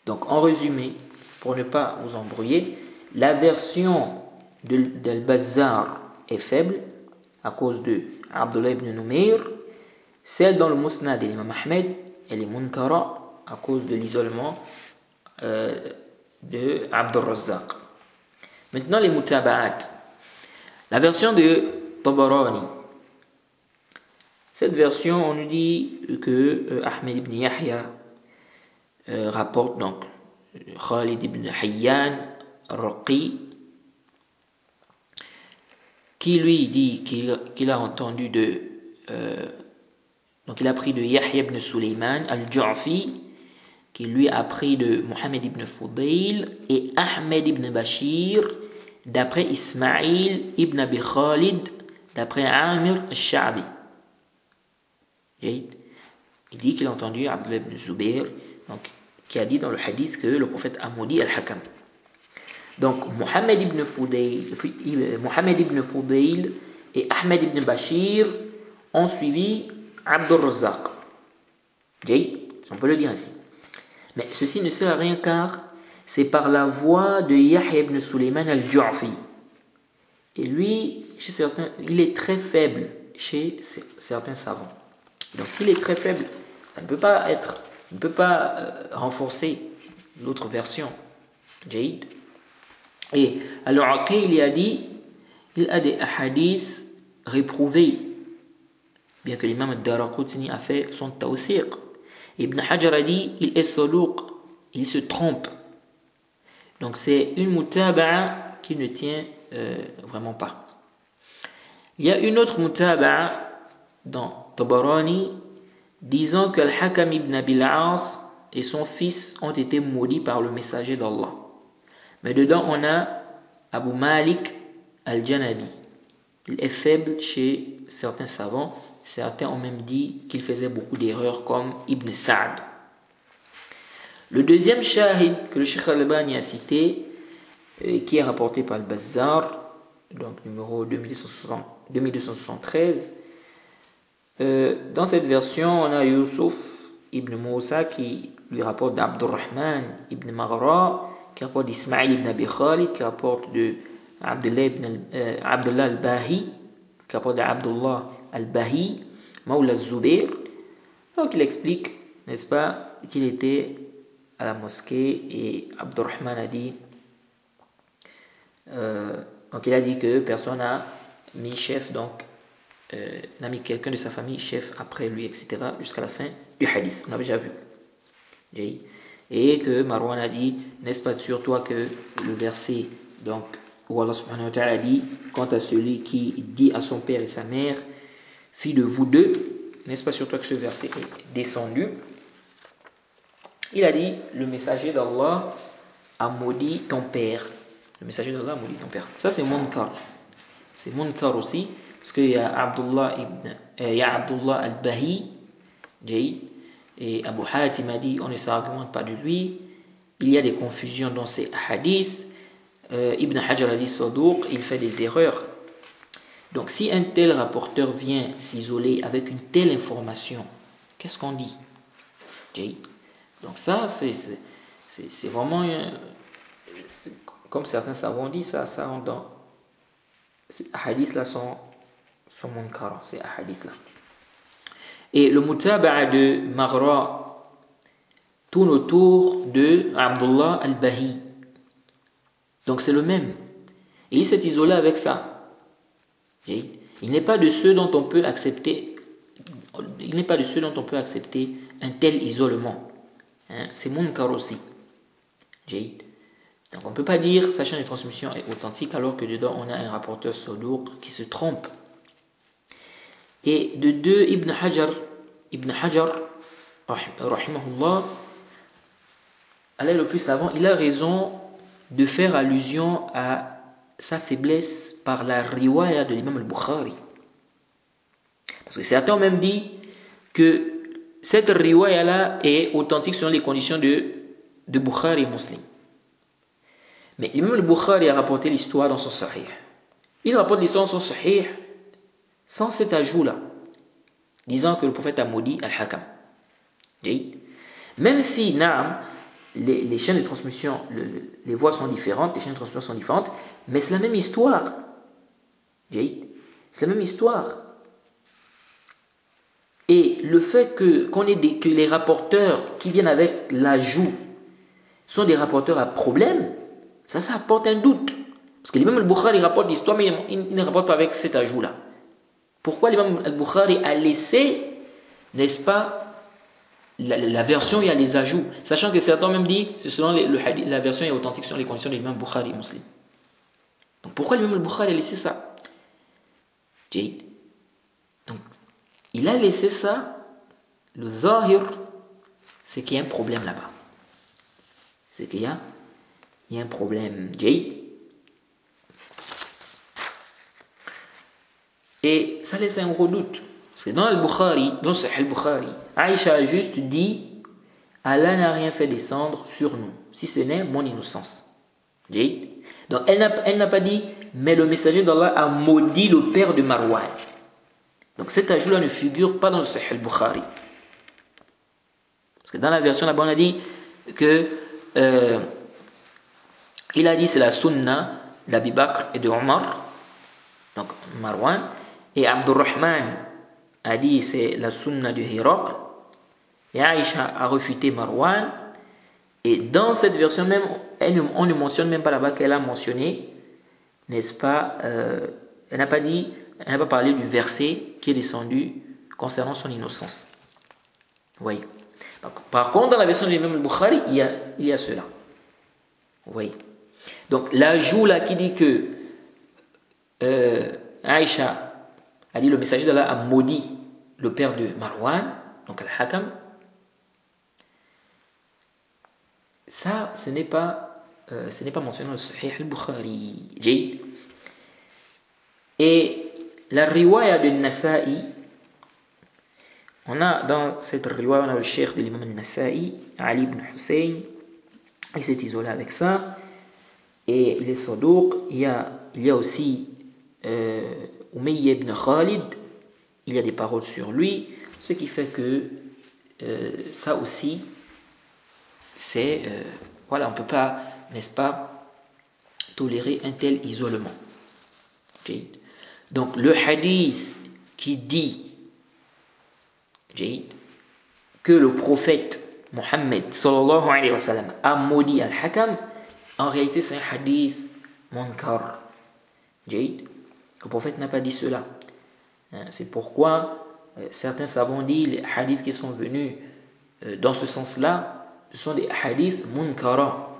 Donc en résumé, pour ne pas vous embrouiller, la version d'Al-Bazzar est faible à cause de Abdullah ibn Numayr. Celle dans le Musnad de l'imam Ahmed, elle est munkara à cause de l'isolement de Abd al-Razzaq. Maintenant les mutaba'at. La version de Tabarani. Cette version, on nous dit que Ahmed ibn Yahya rapporte donc Khalid ibn Hayyan Raqi, qui lui dit qu'il a entendu donc il a pris de Yahya ibn Sulaiman al-Ju'fi, qui lui a appris de Mohammed ibn Fudayl et Ahmed ibn Bashir, d'après Ismaïl ibn Abi Khalid, d'après Amir al-Sha'bi. Il dit qu'il a entendu Abdullah ibn Zubayr, donc, qui a dit dans le hadith que le prophète a maudit al-Hakam. Donc Mohammed ibn Fudayl et Ahmed ibn Bashir ont suivi Abd al-Razzaq. On peut le dire ainsi. Mais ceci ne sert à rien car c'est par la voix de Yahya ibn Sulaiman al-Ju'fi. Et lui, chez certains, il est très faible chez certains savants. Donc s'il est très faible, ça ne peut pas renforcer l'autre version. Jaïd. Et Al-Uqayli a dit, il a des hadiths réprouvés, bien que l'imam al-Daraqutni a fait son tawsiq. Ibn Hajar a dit, il est saduq, il se trompe. Donc c'est une mutaba'a qui ne tient vraiment pas. Il y a une autre mutaba'a dans Tabarani disant que Al-Hakam ibn Abil As et son fils ont été maudits par le messager d'Allah. Mais dedans on a Abu Malik al-Janabi. Il est faible chez certains savants. Certains ont même dit qu'il faisait beaucoup d'erreurs comme Ibn Sa'd. Le deuxième shahid que le Cheikh Al-Albani a cité, qui est rapporté par le Bazzar, donc numéro 2273, dans cette version, on a Yusuf ibn Moussa qui lui rapporte d'Abdurrahman ibn Maghra, qui rapporte d'Ismaïl ibn Abi Khalid, qui rapporte de Abdullah al-Bahi, qui rapporte d'Abdullah al-Bahi, Mawla Zubair. Donc il explique, n'est-ce pas, qu'il était à la mosquée et Abdurrahman a dit, donc il a dit que personne n'a mis chef, donc n'a mis quelqu'un de sa famille chef après lui, etc. jusqu'à la fin du hadith. On avait déjà vu. Et que Marwan a dit, n'est-ce pas sur toi que le verset, donc, où Allah subhanahu wa ta'ala a dit, quant à celui qui dit à son père et sa mère, fille de vous deux, n'est-ce pas sur toi que ce verset est descendu? Il a dit, le messager d'Allah a maudit ton père. Le messager d'Allah a maudit ton père. Ça c'est munkar. C'est munkar aussi, parce qu'il y a Abdullah al-Bahi, et Abu Hatim a dit, on ne s'argumente pas de lui. Il y a des confusions dans ces hadiths. Ibn Hajar a dit Saduq, il fait des erreurs. Donc si un tel rapporteur vient s'isoler avec une telle information, qu'est-ce qu'on dit? Donc ça, c'est vraiment, comme certains savants disent, ça rentre dans... Ces hadiths-là sont munkar, ces hadiths-là. Et le mutaba'a de Maghra tourne autour de Abdullah al-Bahi. Donc c'est le même. Et il s'est isolé avec ça. Il n'est pas de ceux dont on peut accepter. Il n'est pas de ceux dont on peut accepter un tel isolement. C'est munkar aussi. Donc on ne peut pas dire sa chaîne de transmission est authentique alors que dedans on a un rapporteur saduq qui se trompe. Et de deux, Ibn Hajar, rahimahullah, elle est le plus savant, il a raison de faire allusion à sa faiblesse par la riwaya de l'imam al-Bukhari. Parce que certains ont même dit que cette riwaya-là est authentique selon les conditions de Bukhari et Muslim. Mais l'imam al-Bukhari a rapporté l'histoire dans son sahih. Il rapporte l'histoire dans son sahih sans cet ajout-là, disant que le prophète a maudit al-Hakam. Même si, naam, les chaînes de transmission, les voies sont différentes, les chaînes de transmission sont différentes, mais c'est la même histoire. C'est la même histoire. Et le fait que les rapporteurs qui viennent avec l'ajout sont des rapporteurs à problème, ça apporte un doute. Parce que l'imam al-Bukhari rapporte l'histoire, mais il ne rapporte pas avec cet ajout-là. Pourquoi l'imam al-Bukhari a laissé, n'est-ce pas, la version où il y a les ajouts, sachant que certains même dit c'est selon la version est authentique selon les conditions de l'imam Bukhari et Muslim. Donc pourquoi l'imam al-Bukhari a laissé ça? Donc il a laissé ça, le zahir, c'est qu'il y a un problème là-bas. C'est qu'il y a un problème. Et ça laisse un gros doute. Parce que dans Al-Bukhari, dans Sahih al-Bukhari, Aïcha a juste dit Allah n'a rien fait descendre sur nous, si ce n'est mon innocence. Donc elle n'a pas dit mais le messager d'Allah a maudit le père de Marwan. Donc cet ajout-là ne figure pas dans le Sahih al-Bukhari. Parce que dans la version là-bas, on a dit que il a dit c'est la sunna d'Abi Bakr et de Omar, donc Marwan, et Abdurrahman a dit c'est la sunna de Hiraql, et Aïcha a refuté Marwan, Et dans cette version même, on ne mentionne même pas là-bas qu'elle a mentionné, n'est-ce pas, elle n'a pas parlé du verset qui est descendu concernant son innocence. Vous voyez. Par contre, dans la version de l'imam al-Bukhari, il y a cela. Vous voyez. Donc, l'ajout là qui dit que Aïcha a dit le messager d'Allah a maudit le père de Marwan, donc Al-Hakam, ça, ce n'est pas mentionné dans le Sahih al-Bukhari. Et la riwaya de Nasa'i, on a dans cette riwaya, on a le cheikh de l'imam al-Nasa'i, Ali ibn Hussein, il s'est isolé avec ça, et il est saduq. Il y a aussi Umayya ibn Khalid, il y a des paroles sur lui, ce qui fait que ça aussi, c'est, voilà, on ne peut pas, n'est-ce pas, tolérer un tel isolement. Okay. Donc le hadith qui dit que le prophète Mohammed sallallahu alayhi wa sallam a maudit Al-Hakam, en réalité c'est un hadith munkar. Le prophète n'a pas dit cela. C'est pourquoi certains savants disent les hadiths qui sont venus dans ce sens-là, ce sont des hadiths munkara.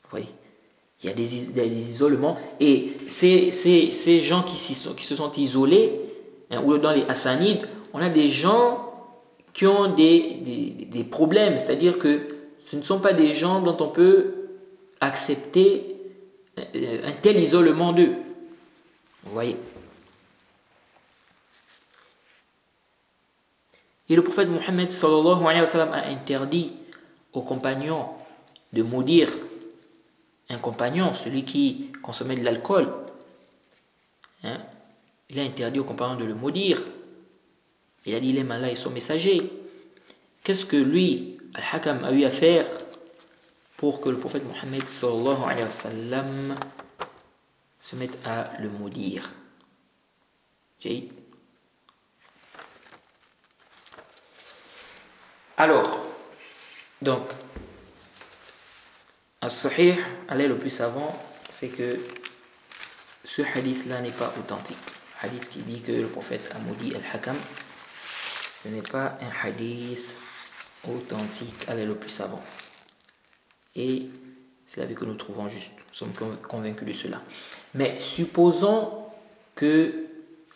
Vous voyez, il y a des isolements, et ces gens qui se sont isolés, ou dans les Hassanides, on a des gens qui ont des problèmes, c'est-à-dire que ce ne sont pas des gens dont on peut accepter un tel isolement d'eux. Vous voyez. Et le prophète Mohammed sallallahu alayhi wa sallam a interdit aux compagnons de maudire un compagnon, celui qui consommait de l'alcool. Il a interdit aux compagnons de le maudire. Il a dit il aime Allah et son messager. Qu'est-ce que lui, Al-Hakam, a eu à faire pour que le prophète Mohammed sallallahu alayhi wa sallam se mette à le maudire? Alors, donc, As-Sahih, aller le plus savant, c'est que ce hadith-là n'est pas authentique. Le hadith qui dit que le prophète a maudit Al-Hakam, ce n'est pas un hadith authentique, aller le plus savant. Et c'est l'avis que nous trouvons juste. Nous sommes convaincus de cela. Mais supposons que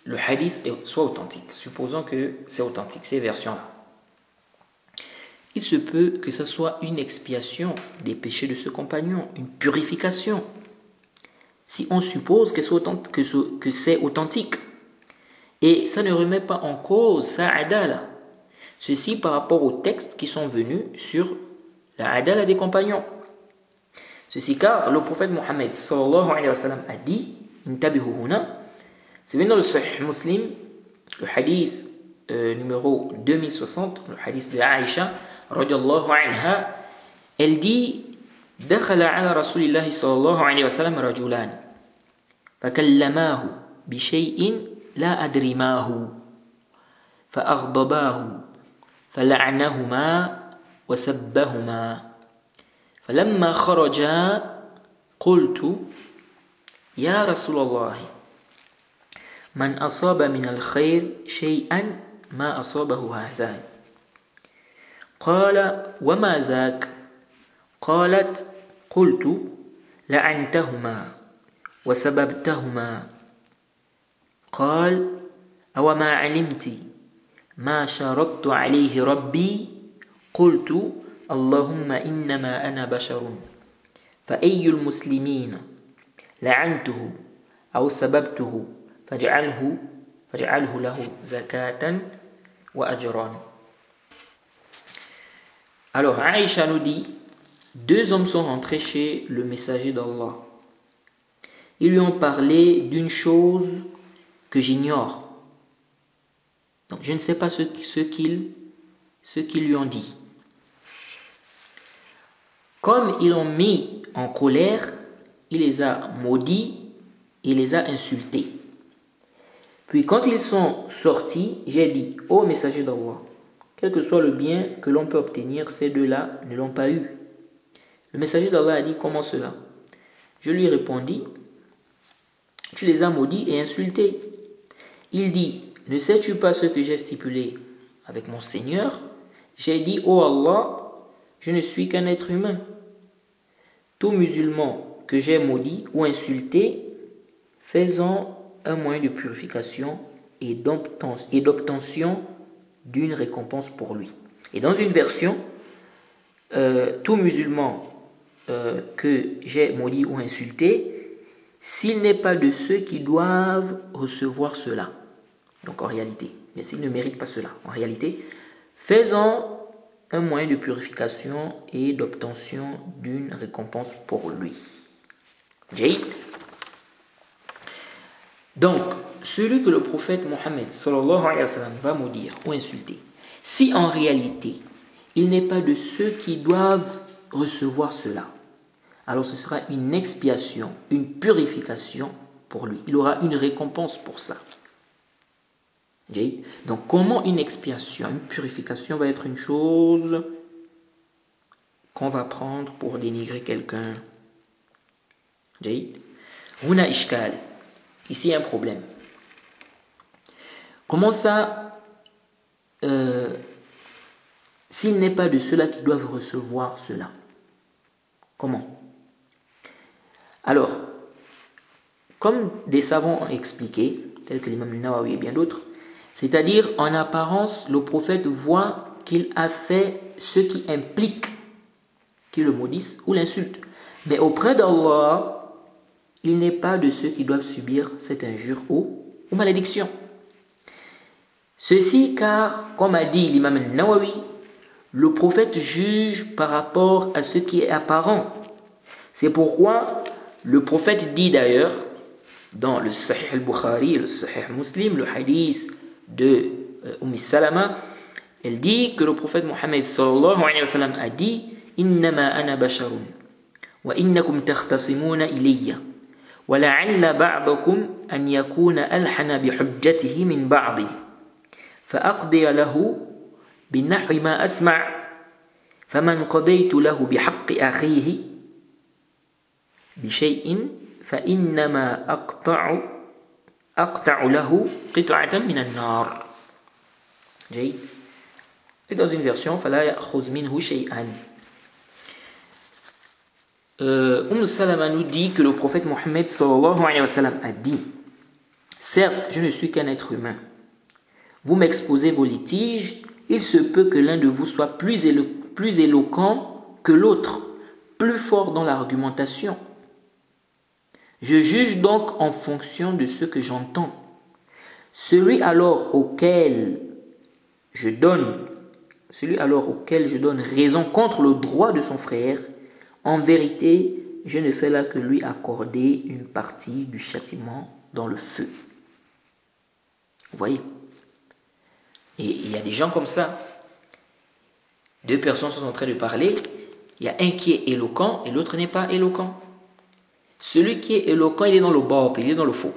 le hadith soit authentique. Supposons que c'est authentique, ces versions-là. Il se peut que ce soit une expiation des péchés de ce compagnon, une purification. Si on suppose que c'est authentique. Et ça ne remet pas en cause sa adala. Ceci par rapport aux textes qui sont venus sur la adala des compagnons. Ceci car le prophète Mohammed sallallahu alayhi wa sallam a dit, intabihu huna, c'est venu dans le Sahih Muslim, le hadith numéro 2060, le hadith de Aïcha radiyallahu anha, elle dit دخل على رسول الله صلى الله عليه وسلم رجلان فكلماه بشيء لا أدري ما هو فأغضباه فلعنهما وسبهما فلما خرجا قلت يا رسول الله من أصاب من الخير شيئا ما أصابه هذان قال وما ذاك قالت قلت لعنتهما وسببتهما قال أوما علمت ما شرطت عليه ربي قلت اللهم إنما أنا بشر فأي المسلمين لعنته أو سببته فاجعله له زكاة وأجرا. Alors Aïcha nous dit, deux hommes sont rentrés chez le messager d'Allah. Ils lui ont parlé d'une chose que j'ignore. Donc je ne sais pas ce qu'ils lui ont dit. Comme ils l'ont mis en colère, il les a maudits, il les a insultés. Puis quand ils sont sortis, j'ai dit, ô messager d'Allah, quel que soit le bien que l'on peut obtenir, ces deux-là ne l'ont pas eu. Le messager d'Allah a dit, comment cela? Je lui répondis, tu les as maudits et insultés. Il dit, ne sais-tu pas ce que j'ai stipulé avec mon Seigneur? J'ai dit, ô Allah, je ne suis qu'un être humain. Tout musulman que j'ai maudit ou insulté, faisant un moyen de purification et d'obtention d'une récompense pour lui. Et dans une version, tout musulman que j'ai maudit ou insulté, s'il n'est pas de ceux qui doivent recevoir cela. Donc en réalité, mais s'il ne mérite pas cela, en réalité, faisant un moyen de purification et d'obtention d'une récompense pour lui. Jay. Donc, celui que le prophète Mohammed sallallahu alayhi wa sallam va maudire ou insulter, si en réalité il n'est pas de ceux qui doivent recevoir cela, alors ce sera une expiation, une purification pour lui. Il aura une récompense pour ça. Donc comment une expiation, une purification va être une chose qu'on va prendre pour dénigrer quelqu'un? Huna ishkal. Ici il y a un problème. Comment ça, s'il n'est pas de ceux-là qui doivent recevoir cela? Comment? Alors, comme des savants ont expliqué, tels que l'imam Nawawi et bien d'autres, c'est-à-dire en apparence, le prophète voit qu'il a fait ce qui implique qu'il le maudisse ou l'insulte. Mais auprès d'Allah, il n'est pas de ceux qui doivent subir cette injure ou malédiction. Ceci car, comme a dit l'imam Nawawi, le prophète juge par rapport à ce qui est apparent. C'est pourquoi le prophète dit d'ailleurs, dans le Sahih al-Bukhari et le Sahih Muslim, le hadith de Salama, elle dit que le prophète Mohammed sallallahu alayhi wa sallam a dit, innama ana basharun wa innakum takhtasimuna ilayya wa la'alla ba'dakum an yakuna alhana bihujjatihi min ba'di fa aqdiya lahu binahwi ma asma' faman qadaytu lahu bihaqqi akhihi bishay'in fa innama aqta'u lahu qit'atan min an-nar. Et dans une version, fala ya'khudh minhu shay'an. Salama nous dit que le prophète Mohammed sallallahu alayhi wa sallam a dit, certes, je ne suis qu'un être humain. Vous m'exposez vos litiges, il se peut que l'un de vous soit plus éloquent que l'autre, plus fort dans l'argumentation. Je juge donc en fonction de ce que j'entends. Celui alors auquel je donne raison contre le droit de son frère, en vérité, je ne fais là que lui accorder une partie du châtiment dans le feu. Vous voyez? Et il y a des gens comme ça. Deux personnes sont en train de parler. Il y a un qui est éloquent et l'autre n'est pas éloquent. Celui qui est éloquent, il est dans le batil, il est dans le faux.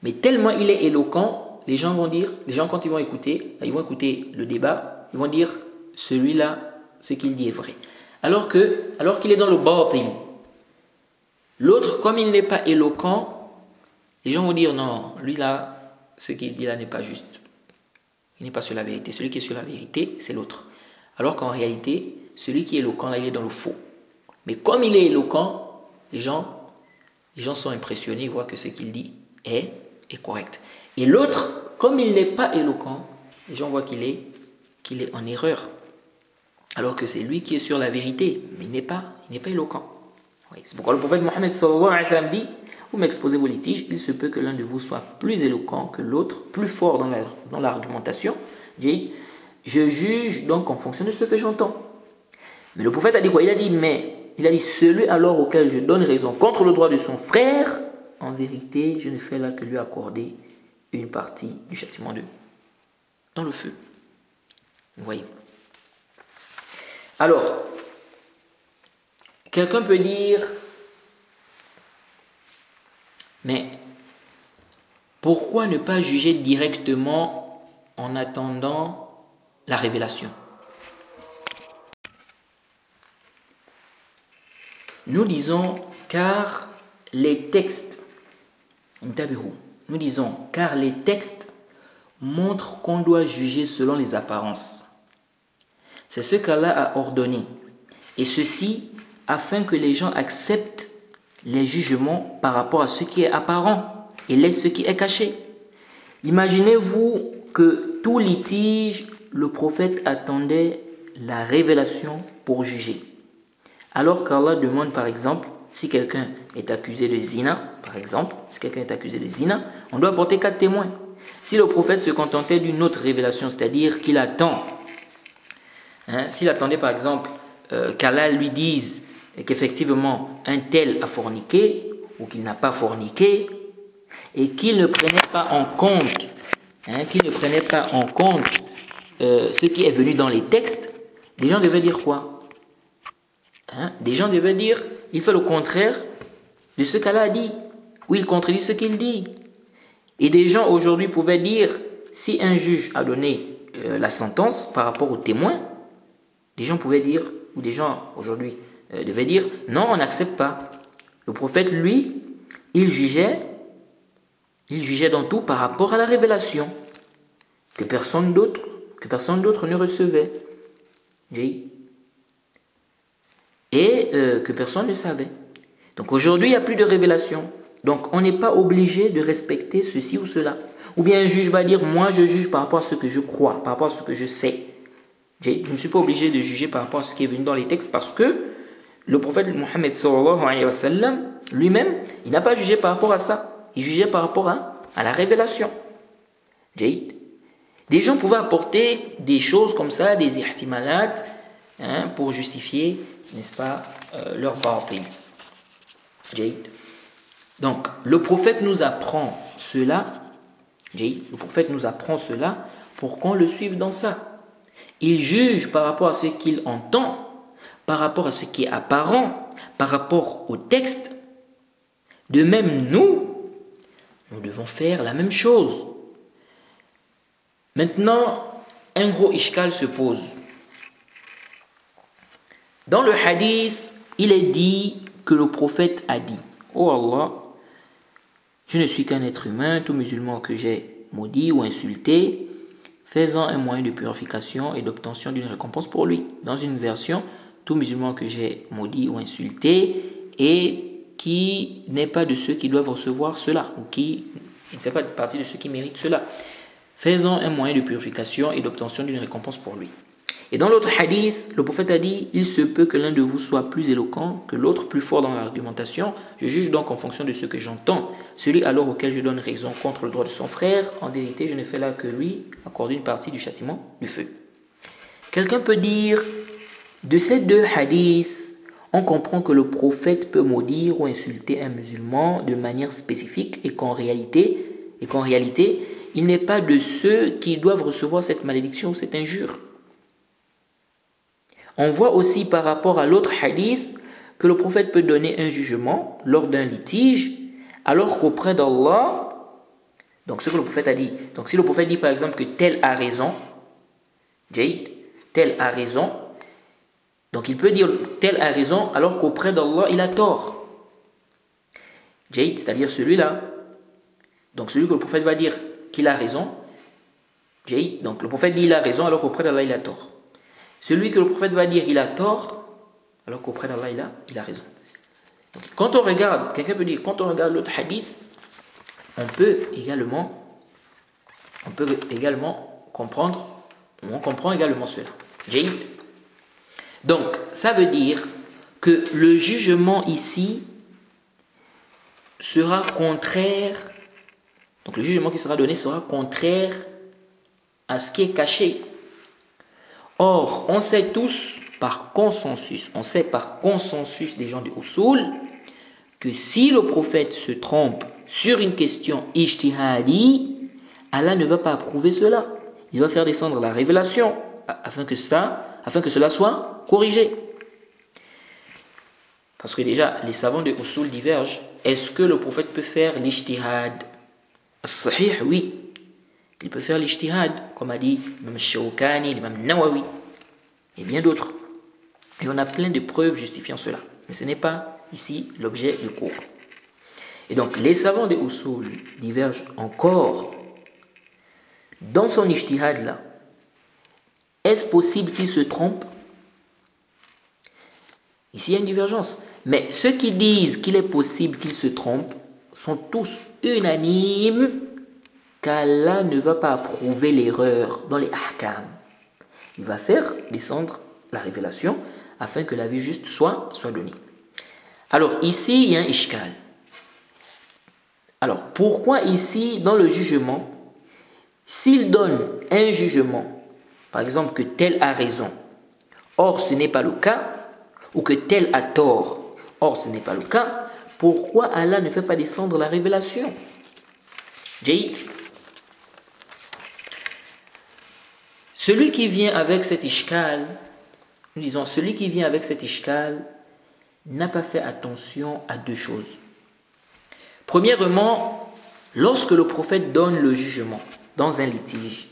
Mais tellement il est éloquent, les gens quand ils vont écouter le débat, ils vont dire, celui-là, ce qu'il dit est vrai. Alors qu'il est dans le batil. L'autre, comme il n'est pas éloquent, les gens vont dire, non, lui là, ce qu'il dit là n'est pas juste. Il n'est pas sur la vérité. Celui qui est sur la vérité, c'est l'autre. Alors qu'en réalité, celui qui est éloquent, là, il est dans le faux. Mais comme il est éloquent, les gens sont impressionnés, ils voient que ce qu'il dit est correct. Et l'autre, comme il n'est pas éloquent, les gens voient qu'il est en erreur. Alors que c'est lui qui est sur la vérité, mais il n'est pas éloquent. Oui, c'est pourquoi le prophète Mohammed sallallahu alayhi wa sallam dit, vous m'exposez vos litiges, il se peut que l'un de vous soit plus éloquent que l'autre, plus fort dans l'argumentation. Je juge donc en fonction de ce que j'entends. Mais le prophète a dit quoi? Il a dit, celui alors auquel je donne raison contre le droit de son frère, en vérité, je ne fais là que lui accorder une partie du châtiment dans le feu. Vous voyez? Alors, quelqu'un peut dire, mais pourquoi ne pas juger directement en attendant la révélation? nous disons car les textes, nous disons car les textes montrent qu'on doit juger selon les apparences. C'est ce qu'Allah a ordonné. Et ceci afin que les gens acceptent les jugements par rapport à ce qui est apparent et laissent ce qui est caché. Imaginez-vous que tout litige, le prophète attendait la révélation pour juger. Alors qu'Allah demande par exemple, si quelqu'un est accusé de zina, par exemple, on doit apporter 4 témoins. Si le prophète se contentait d'une autre révélation, c'est-à-dire qu'il attend, s'il attendait par exemple qu'Allah lui dise qu'effectivement un tel a forniqué ou qu'il n'a pas forniqué et qu'il ne prenait pas en compte, ce qui est venu dans les textes, des gens devaient dire quoi? Des gens devaient dire, il fait le contraire de ce qu'Allah a dit, ou il contredit ce qu'il dit. Et des gens aujourd'hui pouvaient dire, si un juge a donné la sentence par rapport aux témoins, des gens pouvaient dire, ou des gens aujourd'hui devaient dire, non, on n'accepte pas. Le prophète, lui, il jugeait dans tout par rapport à la révélation que personne d'autre ne recevait. Et que personne ne savait. Donc aujourd'hui, il n'y a plus de révélation. Donc on n'est pas obligé de respecter ceci ou cela. Ou bien un juge va dire, moi je juge par rapport à ce que je crois, par rapport à ce que je sais. Je ne suis pas obligé de juger par rapport à ce qui est venu dans les textes parce que le prophète Mohammed sallallahu alayhi wa sallam, lui-même, il n'a pas jugé par rapport à ça. Il jugeait par rapport à la révélation. Des gens pouvaient apporter des choses comme ça, des ihtimalat, pour justifier, n'est-ce pas, leur batil. Donc, le prophète nous apprend cela, pour qu'on le suive dans ça. Il juge par rapport à ce qu'il entend, par rapport à ce qui est apparent, par rapport au texte. De même, nous devons faire la même chose. Maintenant, un gros ishkal se pose. Dans le hadith, il est dit que le prophète a dit, « Oh Allah, je ne suis qu'un être humain, tout musulman que j'ai maudit ou insulté, faisant un moyen de purification et d'obtention d'une récompense pour lui. » Dans une version, tout musulman que j'ai maudit ou insulté et qui n'est pas de ceux qui doivent recevoir cela, ou qui ne fait pas partie de ceux qui méritent cela. Faisant un moyen de purification et d'obtention d'une récompense pour lui. Et dans l'autre hadith, le prophète a dit, il se peut que l'un de vous soit plus éloquent que l'autre, plus fort dans l'argumentation. Je juge donc en fonction de ce que j'entends. Celui alors auquel je donne raison contre le droit de son frère, en vérité, je ne fais là que lui accorder une partie du châtiment du feu. Quelqu'un peut dire, de ces 2 hadiths, on comprend que le prophète peut maudire ou insulter un musulman de manière spécifique et qu'en réalité, il n'est pas de ceux qui doivent recevoir cette malédiction ou cette injure. On voit aussi par rapport à l'autre hadith que le prophète peut donner un jugement lors d'un litige, alors qu'auprès d'Allah, donc ce que le prophète a dit, donc si le prophète dit par exemple que tel a raison, donc il peut dire tel a raison alors qu'auprès d'Allah il a tort. C'est-à-dire celui-là. Donc celui que le prophète va dire qu'il a raison, donc le prophète dit il a raison alors qu'auprès d'Allah il a tort. Celui que le prophète va dire il a tort, alors qu'auprès d'Allah il a raison. Donc, quand on regarde, quelqu'un peut dire, quand on regarde l'autre hadith, on peut également comprendre, on comprend également cela. Donc, ça veut dire que le jugement ici sera contraire, donc le jugement qui sera donné sera contraire à ce qui est caché. Or, on sait tous par consensus des gens du Usul, que si le prophète se trompe sur une question ijtihadi, Allah ne va pas approuver cela. Il va faire descendre la révélation afin que cela soit corrigé. Parce que déjà, les savants de Usul divergent. Est-ce que le prophète peut faire l'ijtihad? Sahih, oui. Il peut faire l'ijtihad, comme a dit l'imam Shawkani, l'imam Nawawi, et bien d'autres. Et on a plein de preuves justifiant cela. Mais ce n'est pas ici l'objet du cours. Et donc les savants des usul divergent encore dans son ijtihad là. Est-ce possible qu'il se trompe? Ici il y a une divergence. Mais ceux qui disent qu'il est possible qu'il se trompe sont tous unanimes qu'Allah ne va pas approuver l'erreur dans les ahkam. Il va faire descendre la révélation afin que la vie juste soit donnée. Alors ici il y a un ishkal. Alors pourquoi ici dans le jugement, s'il donne un jugement, par exemple que tel a raison, or ce n'est pas le cas, ou que tel a tort, or ce n'est pas le cas, pourquoi Allah ne fait pas descendre la révélation? Jay. Celui qui vient avec cet ishkal, nous disons, celui qui vient avec cet ishkal n'a pas fait attention à deux choses. Premièrement, lorsque le prophète donne le jugement dans un litige,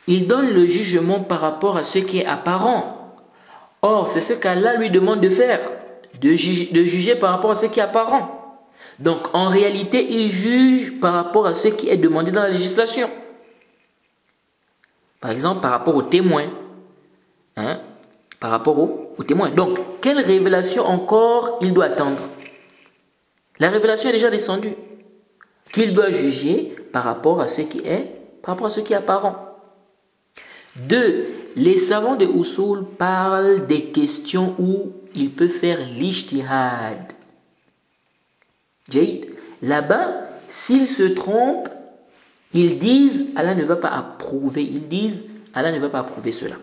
il donne le jugement par rapport à ce qui est apparent. Or, c'est ce qu'Allah lui demande de faire, de juger par rapport à ce qui est apparent. Donc, en réalité, il juge par rapport à ce qui est demandé dans la législation. Par exemple, par rapport aux témoins. Par rapport aux témoins. Donc, quelle révélation encore il doit attendre? La révélation est déjà descendue. Qu'il doit juger par rapport à ce qui est apparent. 2. Les savants de Usul parlent des questions où il peut faire l'ijtihad. Là-bas, s'ils se trompent, ils disent Allah ne va pas approuver. Ils disent Allah ne va pas approuver cela.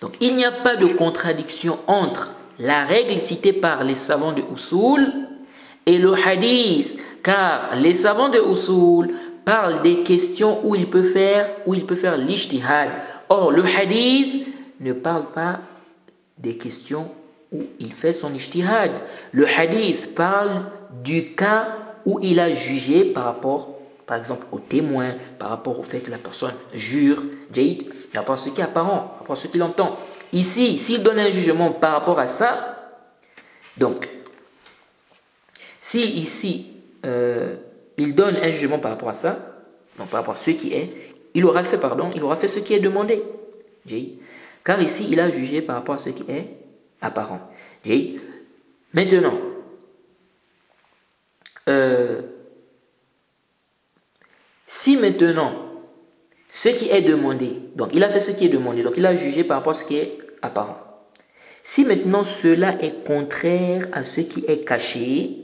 Donc il n'y a pas de contradiction entre la règle citée par les savants de Usul et le hadith, car les savants de Usul parlent des questions où il peut faire l'ijtihad. Or le hadith ne parle pas des questions où il fait son ijtihad. Le hadith parle du cas où il a jugé par rapport, par exemple, au témoin, par rapport au fait que la personne jure, par rapport à ce qui est apparent, par rapport à ce qu'il entend. Ici, s'il donne un jugement par rapport à ça, donc, si ici, il donne un jugement par rapport à ça, donc par rapport à ce qui est, il aura fait ce qui est demandé. Car ici, il a jugé par rapport à ce qui est apparent. Maintenant, si maintenant, ce qui est demandé, donc il a fait ce qui est demandé, donc il a jugé par rapport à ce qui est apparent. Si maintenant cela est contraire à ce qui est caché,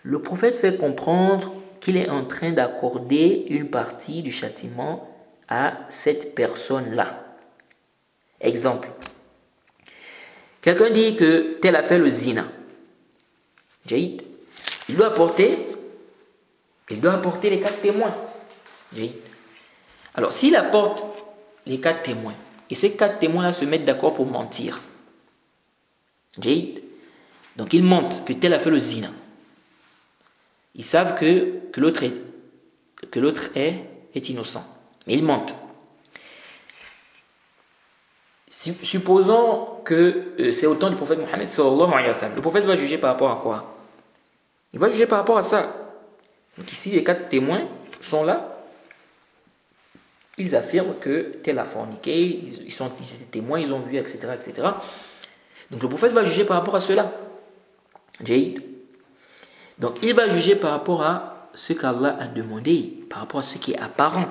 le prophète fait comprendre qu'il est en train d'accorder une partie du châtiment à cette personne-là. Exemple. Quelqu'un dit que tel a fait le zina. Il doit apporter les 4 témoins. Alors, s'il apporte les 4 témoins, et ces 4 témoins-là se mettent d'accord pour mentir, donc ils mentent que tel a fait le zina. Ils savent que l'autre est innocent, mais ils mentent. Supposons que c'est au temps du prophète Mohammed sallallahu alayhi wa sallam. Le prophète va juger par rapport à quoi? Il va juger par rapport à ça. Donc ici, les 4 témoins sont là. Ils affirment que tel a forniqué, ils étaient témoins, ils ont vu, etc., etc. Donc le prophète va juger par rapport à cela. Donc il va juger par rapport à ce qu'Allah a demandé, par rapport à ce qui est apparent.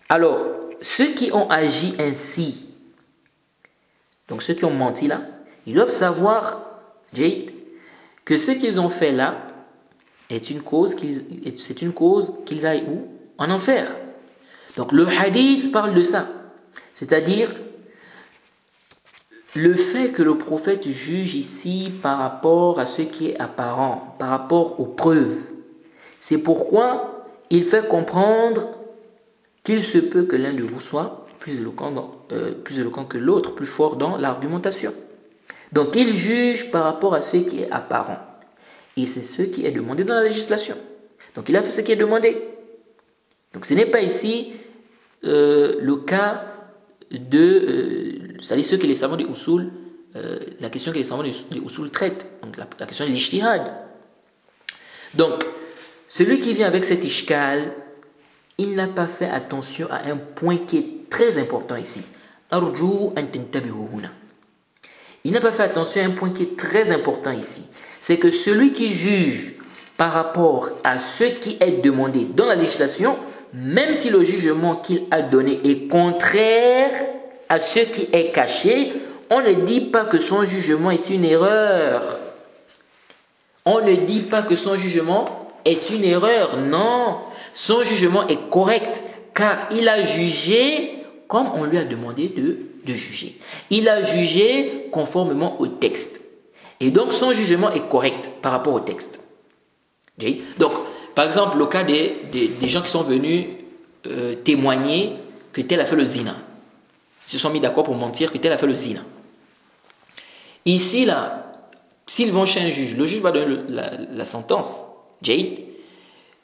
Alors, ceux qui ont agi ainsi, donc ceux qui ont menti là, ils doivent savoir, que ce qu'ils ont fait là c'est une cause qu'ils aillent où? En enfer. Donc le hadith parle de ça. C'est-à-dire le fait que le prophète juge ici par rapport à ce qui est apparent, par rapport aux preuves. C'est pourquoi il fait comprendre qu'il se peut que l'un de vous soit plus éloquent que l'autre, plus fort dans l'argumentation. Donc il juge par rapport à ce qui est apparent. Et c'est ce qui est demandé dans la législation. Donc il a fait ce qui est demandé. Donc ce n'est pas ici le cas de... c'est-à-dire ce que les savants du Usul la question que les savants de Usul traitent, donc la question de l'ijtihad. Donc, celui qui vient avec cet ishkal, il n'a pas fait attention à un point qui est très important ici. Arju an tantabihu huna. Il n'a pas fait attention à un point qui est très important ici. C'est que celui qui juge par rapport à ce qui est demandé dans la législation, même si le jugement qu'il a donné est contraire à ce qui est caché, on ne dit pas que son jugement est une erreur. On ne dit pas que son jugement est une erreur. Non, son jugement est correct car il a jugé comme on lui a demandé de juger. Il a jugé conformément au texte. Et donc son jugement est correct par rapport au texte. Donc, par exemple, le cas des gens qui sont venus témoigner que tel a fait le zina. Ils se sont mis d'accord pour mentir que tel a fait le zina. Ici, là, s'ils vont chez un juge, le juge va donner la sentence, Jade,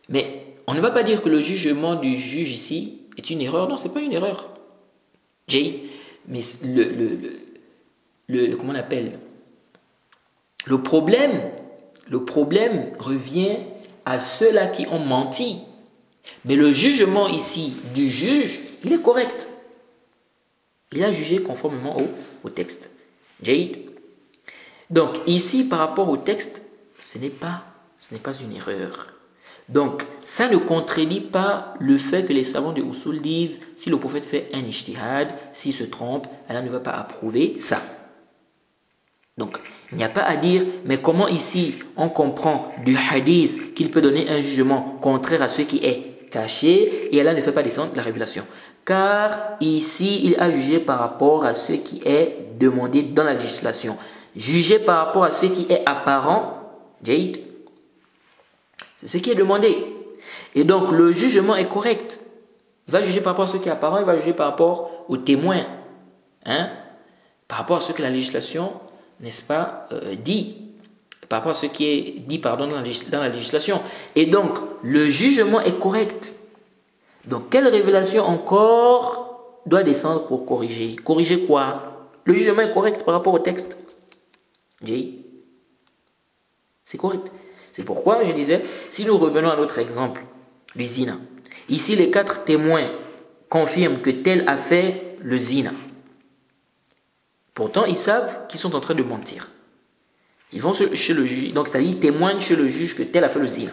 mais on ne va pas dire que le jugement du juge ici est une erreur. Non, ce n'est pas une erreur. Jade, mais comment on appelle? Le problème revient à ceux-là qui ont menti. Mais le jugement ici du juge, il est correct. Il a jugé conformément au texte. Jade. Donc ici, par rapport au texte, ce n'est pas une erreur. Donc ça ne contredit pas le fait que les savants de Usul disent si le prophète fait un ijtihad, s'il se trompe, Allah ne va pas approuver ça. Donc il n'y a pas à dire, mais comment ici on comprend du hadith qu'il peut donner un jugement contraire à ce qui est caché et Allah ne fait pas descendre la révélation. Car ici il a jugé par rapport à ce qui est demandé dans la législation. Juger par rapport à ce qui est apparent, Jade, c'est ce qui est demandé. Et donc le jugement est correct. Il va juger par rapport à ce qui est apparent, il va juger par rapport aux témoins. Par rapport à ce que la législation, n'est-ce pas, dit. Par rapport à ce qui est dit dans la législation. Et donc le jugement est correct. Donc quelle révélation encore doit descendre pour corriger? Corriger quoi? Le jugement est correct par rapport au texte. C'est correct. C'est pourquoi je disais, si nous revenons à notre exemple du zina, ici les 4 témoins confirment que tel a fait le zina. Pourtant, ils savent qu'ils sont en train de mentir. Ils vont chez le juge, donc c'est-à-dire ils témoignent chez le juge que tel a fait le zina.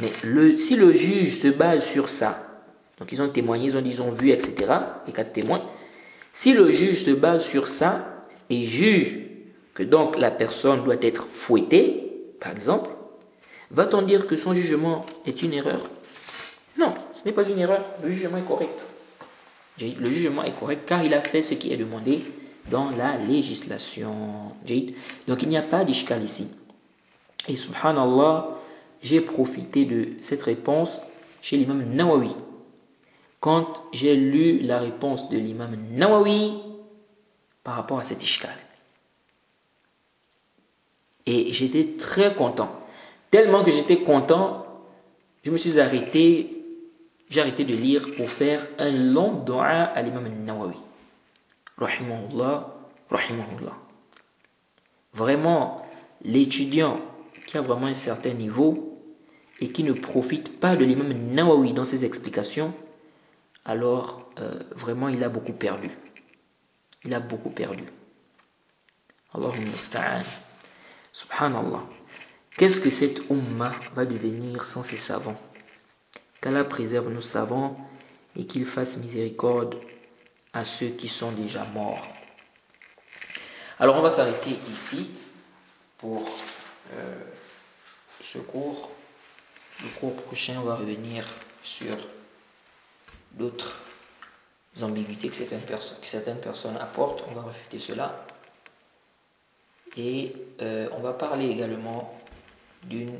Mais si le juge se base sur ça, donc ils ont témoigné, ils ont vu, etc., les 4 témoins, si le juge se base sur ça et juge que donc la personne doit être fouettée, par exemple, va-t-on dire que son jugement est une erreur? Non, ce n'est pas une erreur, le jugement est correct. Le jugement est correct car il a fait ce qui est demandé dans la législation. Donc il n'y a pas d'ishkal ici. Et subhanallah, j'ai profité de cette réponse chez l'imam Nawawi. Quand j'ai lu la réponse de l'imam Nawawi par rapport à cet ishkal. Et j'étais très content. Tellement que j'étais content, je me suis arrêté, j'ai arrêté de lire pour faire un long dua à l'imam Nawawi. Rahimahullah, rahimahullah. Vraiment, l'étudiant qui a vraiment un certain niveau et qui ne profite pas de l'imam Nawawi dans ses explications, alors vraiment il a beaucoup perdu. Il a beaucoup perdu. Allahumma musta'an. Subhanallah. Qu'est-ce que cette umma va devenir sans ses savants? Qu'Allah préserve nos savants et qu'il fasse miséricorde à ceux qui sont déjà morts. Alors on va s'arrêter ici pour ce cours. Le cours prochain, on va revenir sur d'autres ambiguïtés que certaines personnes apportent. On va réfuter cela. Et on va parler également d'une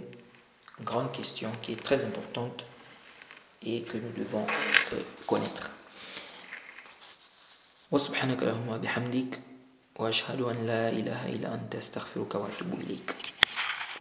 grande question qui est très importante et que nous devons connaître. Wa subhanaka Allahumma bihamdik wa ashhadu an la ilaha illa anta astaghfiruka wa atubu ilayk.